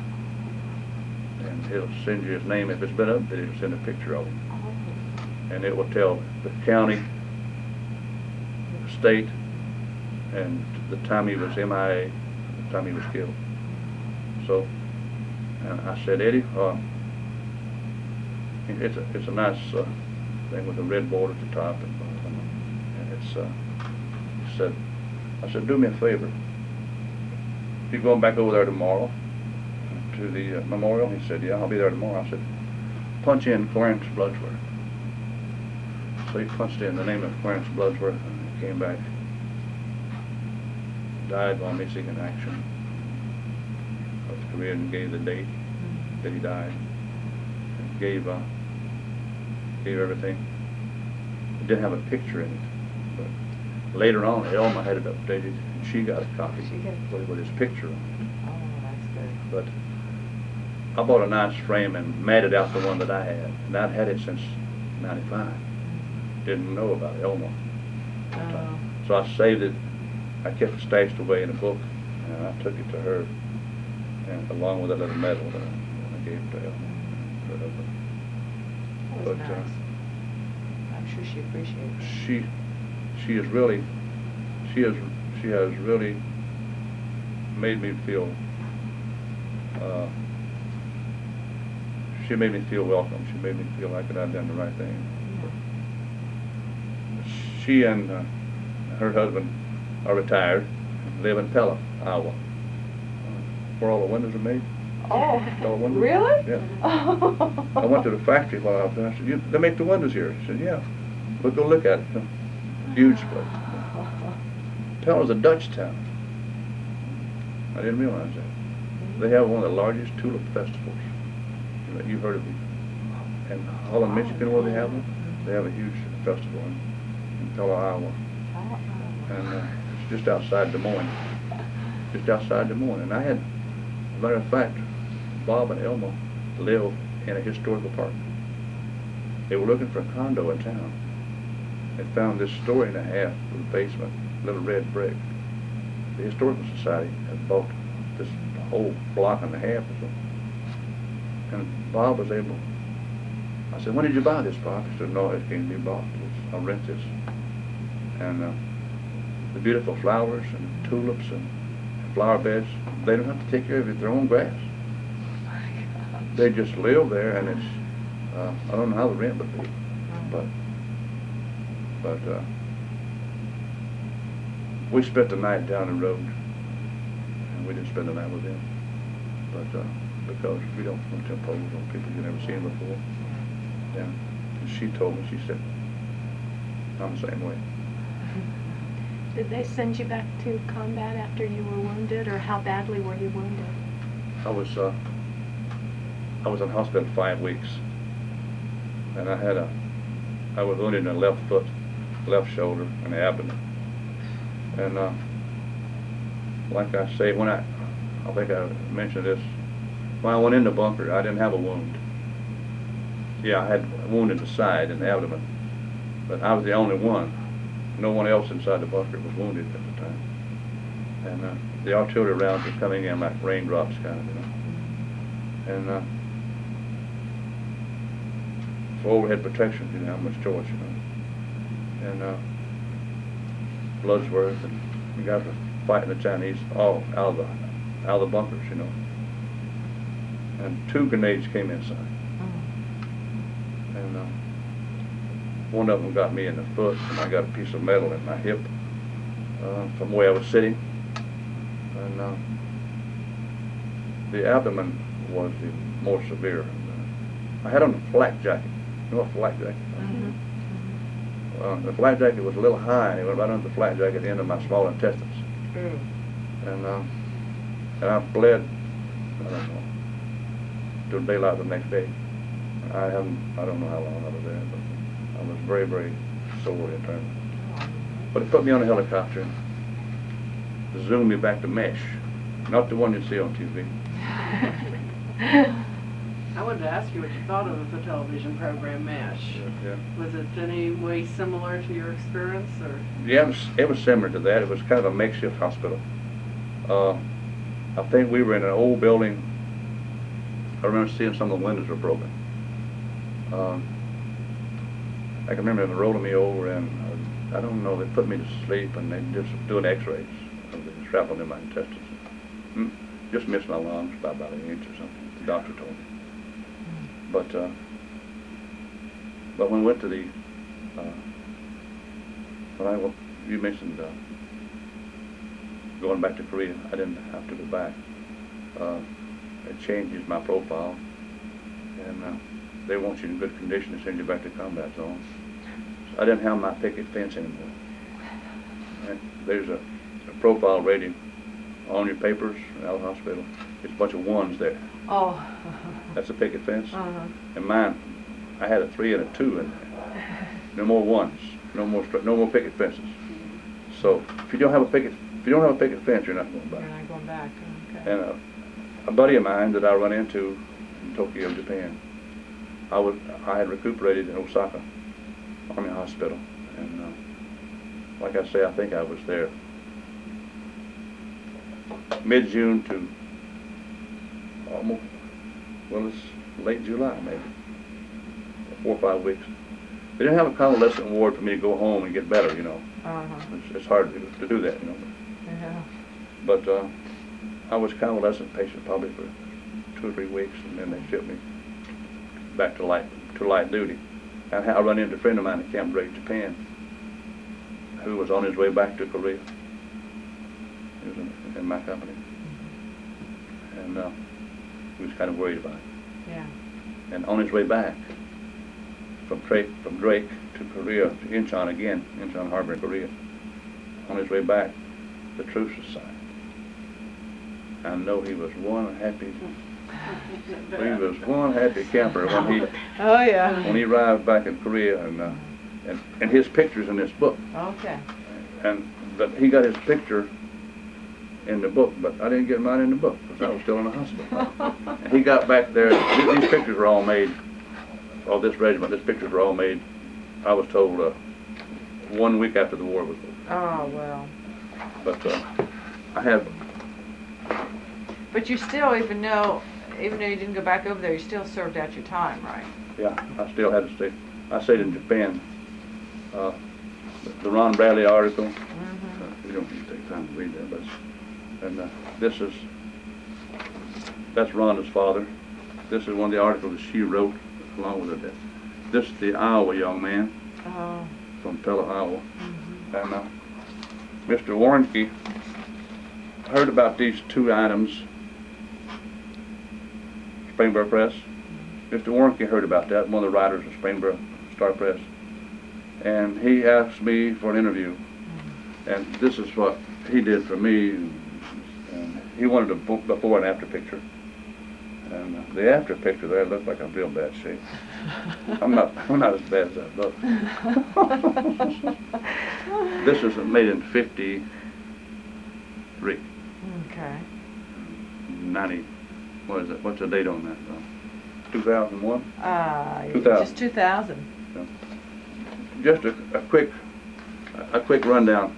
and it'll send you his name. If it's been updated, it'll send a picture of him. And it will tell the county, the state, and the time he was MIA, the time he was killed. So, and I said, Eddie, it's a nice thing with a red border at the top, and it's I said, do me a favor. You going back over there tomorrow to the memorial? He said, yeah, I'll be there tomorrow. I said, punch in Clarence Bloodsworth. So he punched in the name of Clarence Bloodsworth, and he came back. died while missing in action. North Korea, and gave the date that he died. And gave everything. It didn't have a picture in it, but later on, Elma had it updated, and she got a copy with his picture on it. Oh, that's good. But I bought a nice frame and matted out the one that I had, and I'd had it since '95. Didn't know about Elma. So I saved it. I kept it stashed away in a book, and I took it to her, and along with that little medal that I gave to Elma. That was nice. I'm sure she appreciates it. She has really made me feel. She made me feel welcome. She made me feel like that I'd done the right thing. She and her husband are retired, live in Pella, Iowa, where all the windows are made. Oh, All the windows. really? Yeah. Oh. I went to the factory while I was there. I said, they make the windows here. She said, yeah. We'll go look at it. Huge place. Pella's a Dutch town. I didn't realize that. They have one of the largest tulip festivals. You've heard of it. In Holland, Michigan, where they have them, they have a huge festival in Pella, Iowa. And it's just outside Des Moines. Just outside Des Moines. And I had, as a matter of fact, Bob and Elma live in a historical park. They were looking for a condo in town. They found this story and a half with a basement, little red brick. The Historical Society had bought this whole block and a half or so. And Bob was able, I said, when did you buy this property? He said, no, it can't be bought. I'll rent this. And the beautiful flowers and tulips and flower beds, they don't have to take care of it, their own grass. They just live there, and it's, I don't know how the rent would be, but we spent the night down the road, and we didn't spend the night with them, but because we don't want to impose on people you've never seen before. And she told me, she said, I'm the same way. Did they send you back to combat after you were wounded, or how badly were you wounded? I was in hospital 5 weeks, and I was wounded in the left foot, left shoulder, and the abdomen. And like I say, I think I mentioned this, when I went in the bunker, I didn't have a wound. Yeah, I had a wound in the side and the abdomen, but I was the only one. No one else inside the bunker was wounded at the time. And the artillery rounds were coming in like raindrops, kind of, you know. And for overhead protection, you didn't have much choice, you know. And Bloodsworth and the guys were fighting the Chinese all out of the bunkers, you know. And 2 grenades came inside. And one of them got me in the foot, and I got a piece of metal in my hip from where I was sitting. And the abdomen was the more severe. I had on a flak jacket. You know what a flak jacket is? The flak jacket was a little high, and it went right under the flak jacket at the end of my small intestines. And I bled, I don't know, till daylight the next day. I don't know how long I was there, but I was very, very sore internally. But it put me on a helicopter and zoomed me back to Mesh, not the one you see on TV. I wanted to ask you what you thought of the television program MASH. Yeah. Was it any way similar to your experience, or? Yeah, it was similar to that. It was kind of a makeshift hospital. I think we were in an old building. I remember seeing some of the windows were broken. I can remember them rolling me over, and I don't know, they put me to sleep, and they just doing x-rays of the shrapnel in my intestines. Just missed my lungs by about an inch or something, the doctor told me. But when we went to the, you mentioned going back to Korea, I didn't have to go back. It changes my profile, and they want you in good condition to send you back to combat zones. So I didn't have my picket fence anymore. And there's a profile rating on your papers out of the hospital. It's a bunch of ones there. Oh. That's a picket fence. Uh-huh. And mine, I had a 3 and a 2 in there. No more ones. No more picket fences. So if you don't have a picket fence, you're not going back. You're not going back. Okay. And a buddy of mine that I run into in Tokyo, Japan, I had recuperated in Osaka Army Hospital, and like I say, I think I was there mid-June to almost, well, it's late July maybe, 4 or 5 weeks. They didn't have a convalescent ward for me to go home and get better, you know. It's hard to do that, you know. Yeah. But I was convalescent patient probably for 2 or 3 weeks, and then they shipped me back to light duty. And I run into a friend of mine at Camp Drake, Japan, who was on his way back to Korea. He was in my company, and he was kind of worried about it. Yeah. And on his way back from Drake to Korea, to Incheon again, Incheon Harbor in Korea, on his way back, the truce was signed. I know he was one happy camper when he arrived back in Korea, and his picture's in this book. Okay. And that he got his picture in the book, but I didn't get mine in the book because I was still in the hospital. And he got back there. These pictures were all made. Of this regiment, these pictures were all made, I was told, 1 week after the war was over. Oh, well. But I have. But you still, even though you didn't go back over there, you still served out your time, right? Yeah, I still had to stay. I stayed in Japan. The Ron Bradley article. You don't need to take time to read that, but that's Rhonda's father. This is one of the articles that she wrote along with her death. This is the Iowa young man from Pella, Iowa. And Mr. Warnke heard about these 2 items, Springboro Press. Mr. Warnke heard about that, one of the writers of Springboro Star Press. And he asked me for an interview. And this is what he did for me. And he wanted a before and after picture. And the after picture there looked like I'm real bad shape. I'm not as bad as I look. This is made in '53. Okay. 90. What is it? What's the date on that? 2001. 2000. Just 2000. Just a quick rundown.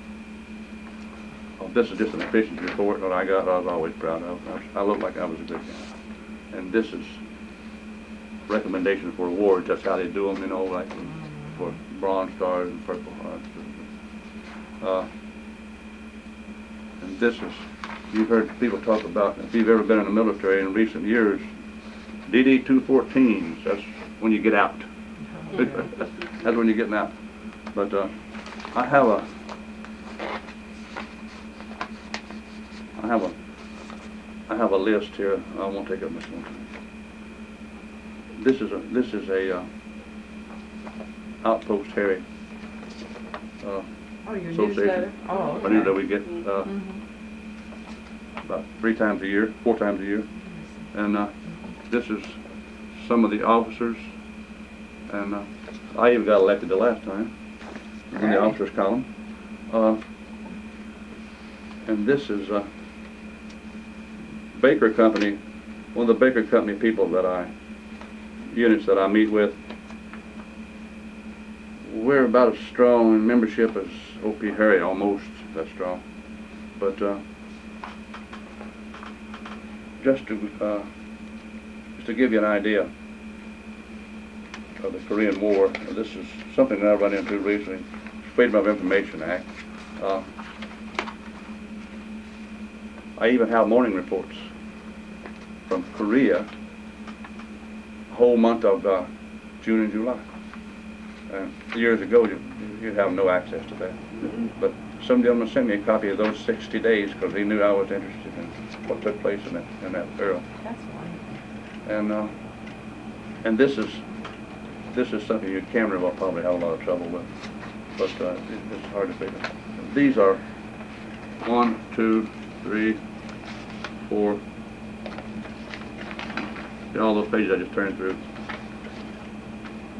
This is just an efficiency report that I got. I was always proud of. I looked like I was a good guy. And this is recommendation for awards. That's how they do them, you know, like for Bronze Stars and Purple Hearts. And this is, you've heard people talk about, if you've ever been in the military in recent years, DD-214s, that's when you get out. That's when you're getting out. But I have a list here. I won't take up much more time. This is a Outpost Harry Your association. newsletter? Oh, okay. A newsletter we get about 4 times a year, and this is some of the officers, and I even got elected the last time in the officers column, and this is Baker Company, one of the Baker Company people units that I meet with. We're about as strong in membership as O.P. Harry, almost that strong. But just to give you an idea of the Korean War, this is something that I run into recently, Freedom of Information Act. I even have morning reports from Korea, whole month of June and July. Years ago, you'd have no access to that. But some gentleman sent me a copy of those 60 days because he knew I was interested in what took place in that era. That's wonderful. And this is something your camera will probably have a lot of trouble with, but it's hard to figure. These are 1, 2, 3, 4. See all those pages I just turned through.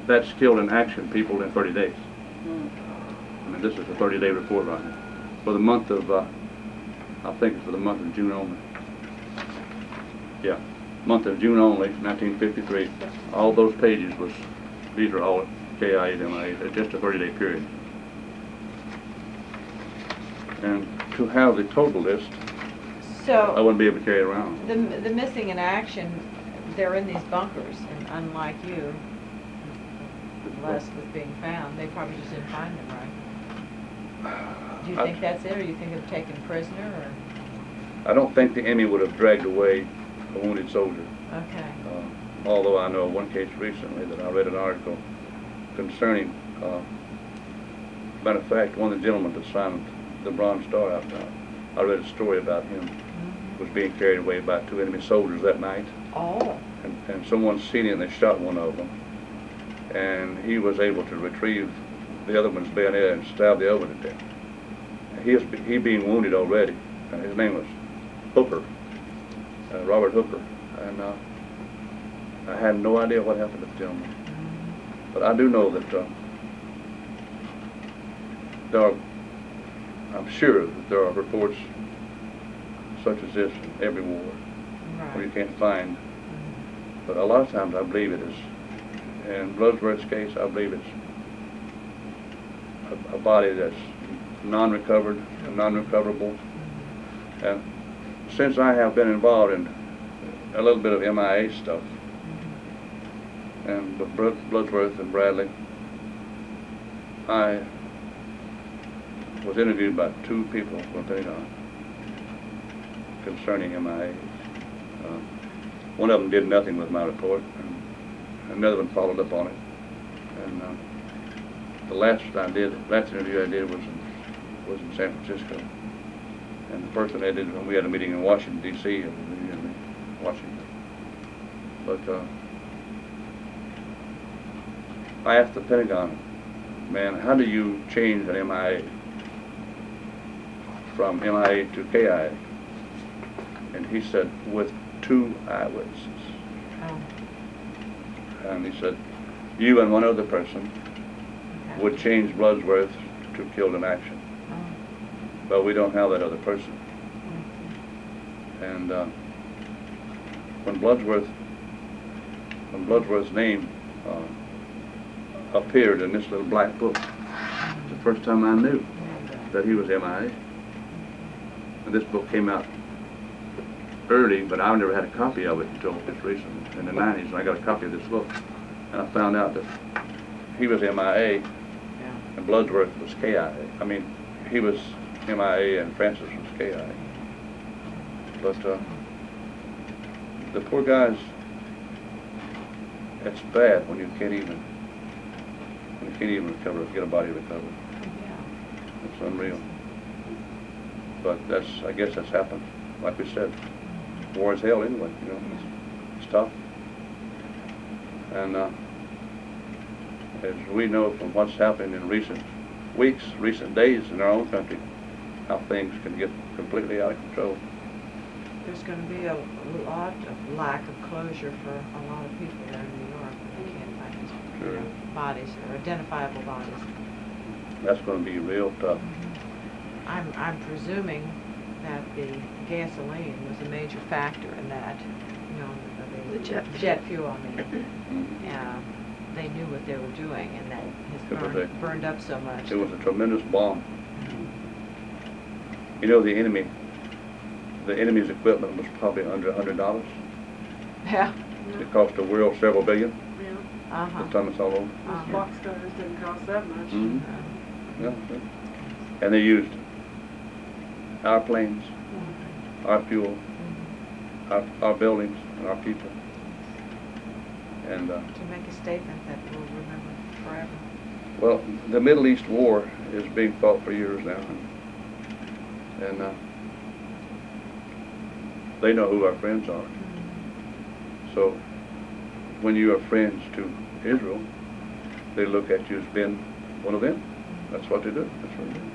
That's killed in action people in 30 days. I mean, this is a 30-day report right now. For the month of, I think it's for the month of June only. Yeah, month of June only, 1953. All those pages was, these are all KIA, MIA, just a 30-day period. And to have the total list, I So, wouldn't be able to carry it around. the missing in action, they're in these bunkers, and unlike you, Les was being found, they probably just didn't find them, right? Do you think that's it, or you think they've taken prisoner, or? I don't think the enemy would have dragged away a wounded soldier. Okay. Although I know of one case recently that I read an article concerning, matter of fact, one of the gentlemen that signed the Bronze Star out now, I read a story about him, was being carried away by 2 enemy soldiers that night. Oh. And someone seen it and they shot one of them. And he was able to retrieve the other one's bayonet and stab the other one to death. He being wounded already. His name was Hooper, Robert Hooper. And I had no idea what happened to the gentleman. But I do know that there are, I'm sure that there are reports such as this in every war where you can't find. But a lot of times I believe it is, in Bloodsworth's case, I believe it's a body that's non-recovered and non-recoverable. And since I have been involved in a little bit of MIA stuff, and with Bloodsworth and Bradley, I was interviewed by 2 people from the Pentagon concerning MIAs. One of them did nothing with my report, and another one followed up on it. And the last interview I did was in San Francisco. And the person I did when we had a meeting in Washington, D.C., in Washington. But I asked the Pentagon man, how do you change an MIA from MIA to KIA? And he said, with 2 eyewitnesses. Oh. And he said, you and one other person would change Bloodsworth to killed in action. But we don't have that other person. And when Bloodsworth's name appeared in this little black book, the first time I knew that he was MIA. And this book came out early, but I never had a copy of it until just recently, in the 90s, and I got a copy of this book. And I found out that he was MIA, and Bloodsworth was KIA. I mean, he was MIA and Francis was KIA. But the poor guys, it's bad when you can't even recover, get a body recovered. It's unreal. But I guess that's happened. Like we said, war is hell anyway, you know, it's tough. And as we know from what's happened in recent weeks, recent days in our own country, how things can get completely out of control. There's going to be a lot of lack of closure for a lot of people there in New York. They can't find bodies or identifiable bodies. That's going to be real tough. I'm presuming that the gasoline was a major factor in that. You know, the jet fuel. I mean, they knew what they were doing, and that has burned up so much. It was a tremendous bomb. You know, the enemy's equipment was probably under $100. Yeah. It cost the world several billion. Yeah. The time it's all over. Those box cutters didn't cost that much. Yeah. And they used our planes, our fuel, our buildings, and our people. And to make a statement that we'll remember forever. Well, the Middle East war is being fought for years now, and they know who our friends are. So when you are friends to Israel, they look at you as being one of them. That's what they do. That's what they do.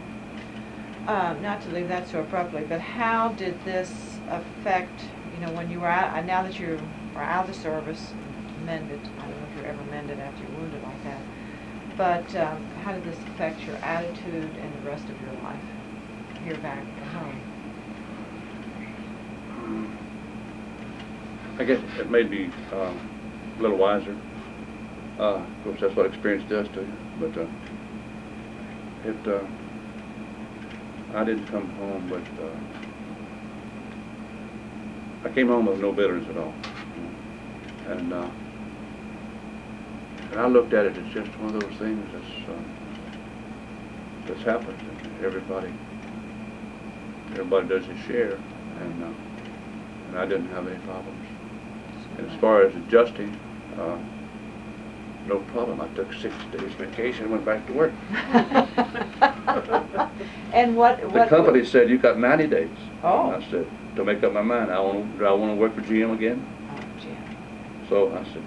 Not to leave that so abruptly, but how did this affect, you know, when you were out, now that you are out of the service, mended, I don't know if you're ever mended after you're wounded like that, but how did this affect your attitude and the rest of your life here back at home? I guess it made me a little wiser. Of course, that's what experience does to you. But I didn't come home, but I came home with no bitterness at all. And I looked at it as just one of those things that's happened. Everybody does his share, and I didn't have any problems. And as far as adjusting, no problem. I took 6 days vacation and went back to work. And what The company said, you got 90 days. Oh. And I said, to make up my mind, do I want to work for GM again? Oh, Jim. So I said,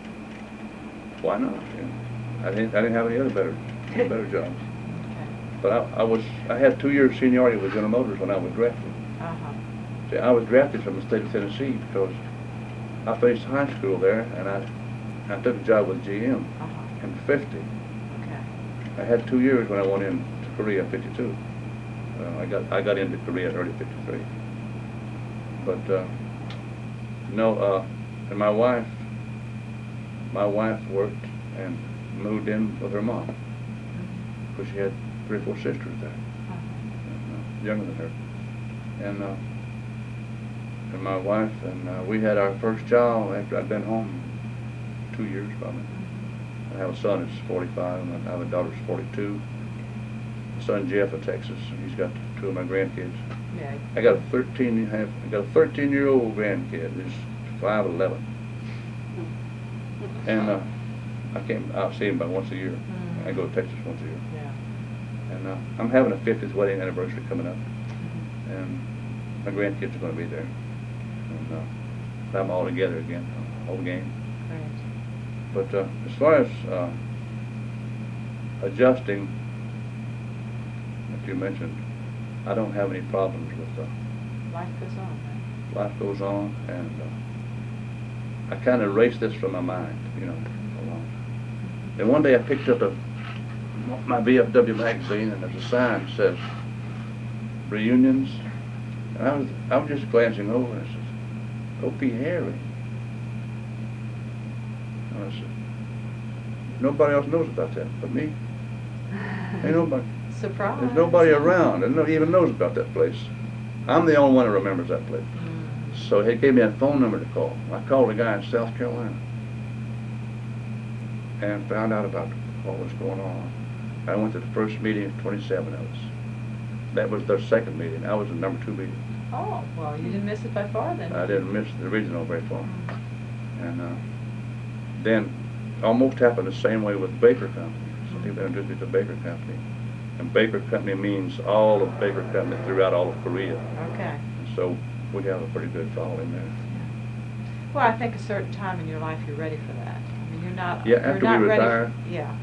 why not? You know, I didn't have any other better jobs. Okay. But I had 2 years seniority with General Motors when I was drafted. Uh-huh. See, I was drafted from the state of Tennessee because I finished high school there, and I took a job with GM in '50. Okay. I had 2 years when I went into Korea in '52. I got into Korea in early '53. But no, and my wife worked and moved in with her mom because she had 3 or 4 sisters there, younger than her, and my wife and we had our first child after I'd been home 2 years probably. I have a son that's 45, and I have a daughter that's 42. My son Jeff in Texas, and he's got 2 of my grandkids. Yeah. I got a 13-year-old grandkid who's 5'11", and I'll see him about once a year. I go to Texas once a year. Yeah. And I'm having a 50th wedding anniversary coming up, and my grandkids are going to be there. And I'm all together again, whole game. Great. But as far as adjusting, that you mentioned, I don't have any problems with Life goes on, right? life goes on, and I kind of erased this from my mind, you know. And one day I picked up my VFW magazine, and there's a sign that says reunions, and I was just glancing over, and it says O.P. Harry. And I said, nobody else knows about that but me. Ain't nobody. Surprise. There's nobody around that even knows about that place. I'm the only one who remembers that place. So he gave me a phone number to call. I called a guy in South Carolina and found out about what was going on. I went to the first meeting of 27 of us. That was their second meeting. I was in number 2 meeting. Oh, well, you didn't miss it by far then. I didn't miss the original very far. And then almost happened the same way with Baker Company. Some people introduced me to Baker Company. And Baker Company means all of Baker Company throughout all of Korea. Okay. So we have a pretty good following there. Well, I think a certain time in your life you're ready for that. I mean, you're not. Yeah, you're after not we ready retire. Yeah.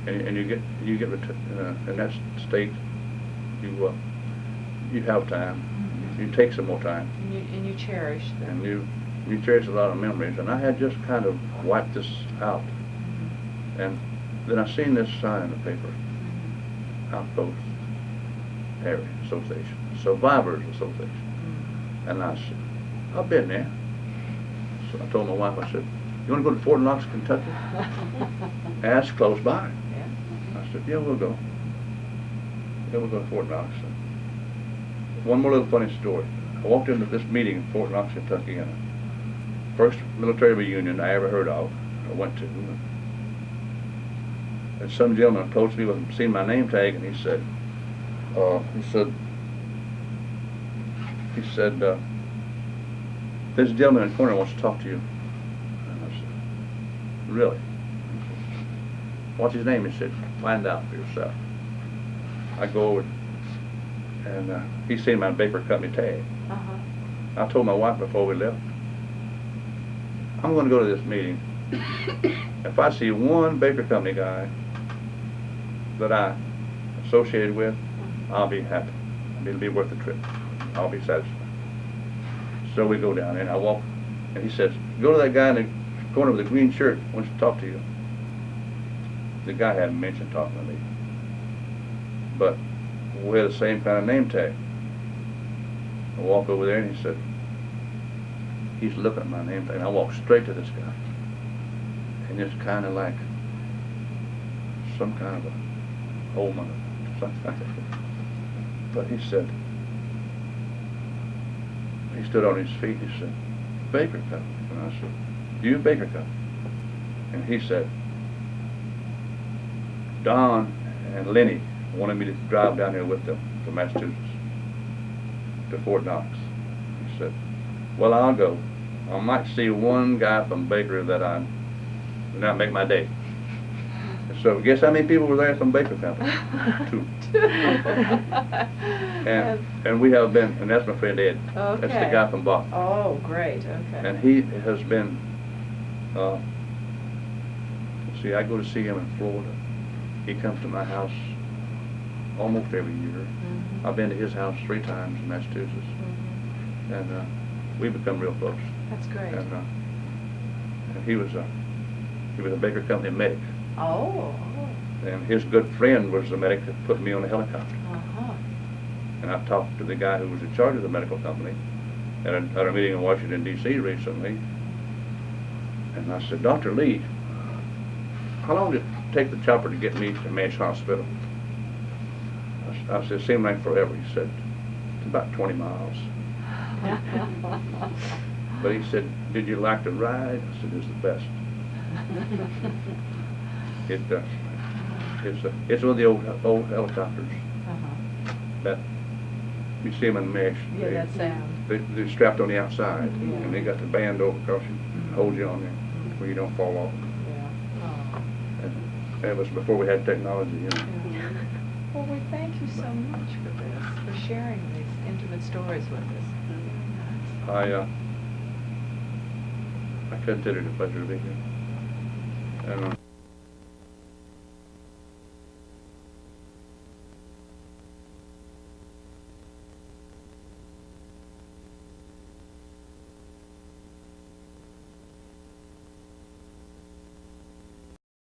And you get in that state, you have time. You take some more time. And you cherish them. And you cherish a lot of memories. And I had just kind of wiped this out. And then I seen this sign in the paper. Outpost Area Association, Survivors Association. And I said, I've been there. So I told my wife, I said, you want to go to Fort Knox, Kentucky? That's close by. Yeah. I said, yeah, we'll go. Yeah, we'll go to Fort Knox. One more little funny story. I walked into this meeting in Fort Knox, Kentucky, and first military reunion I ever heard of, I went to. And some gentleman approached me with seeing my name tag, and he said, this gentleman in the corner wants to talk to you. And I said, really? What's his name? He said, find out for yourself. I go over, and he's seen my Baker Company tag. I told my wife before we left, I'm going to go to this meeting. If I see one Baker Company guy that I associated with, I'll be happy. It'll be worth the trip. I'll be satisfied. So we go down there, and I walk, and he says, go to that guy in the corner with the green shirt, wants to talk to you. The guy hadn't mentioned talking to me, but we had the same kind of name tag. I walk over there, and he said, he's looking at my name tag, and I walk straight to this guy. And it's kind of like some kind of a omen or something. But he said, he stood on his feet, he said, Baker Company. And I said, you Baker Company? And he said, Don and Lenny wanted me to drive down here with them to Massachusetts, to Fort Knox. He said, well, I'll go. I might see one guy from Baker that I would not make my day. So guess how many people were there from Baker Company? 2. And we have been, and that's my friend Ed. Okay. That's the guy from Boston. Oh, great, okay. And he has been, see, I go to see him in Florida. He comes to my house almost every year. Mm-hmm. I've been to his house 3 times in Massachusetts. Mm-hmm. And we've become real close. That's great. And he was a Baker Company medic. Oh. And his good friend was the medic that put me on the helicopter. Uh-huh. And I talked to the guy who was in charge of the medical company at a meeting in Washington, D.C. recently. And I said, Dr. Lee, how long did it take the chopper to get me to Manch Hospital? I said, it seemed like forever. He said, it's about 20 miles. But he said, did you like the ride? I said, it's the best. It's one of the old helicopters Uh-huh. that you see them in mesh. Yeah, that sound. They're strapped on the outside, Yeah. and they got the band over across you, hold you on there where you don't fall off. Yeah. Oh. And that was before we had technology, you know. Yeah. Well, we thank you so much for this, for sharing these intimate stories with us. I I consider it a pleasure to be here. And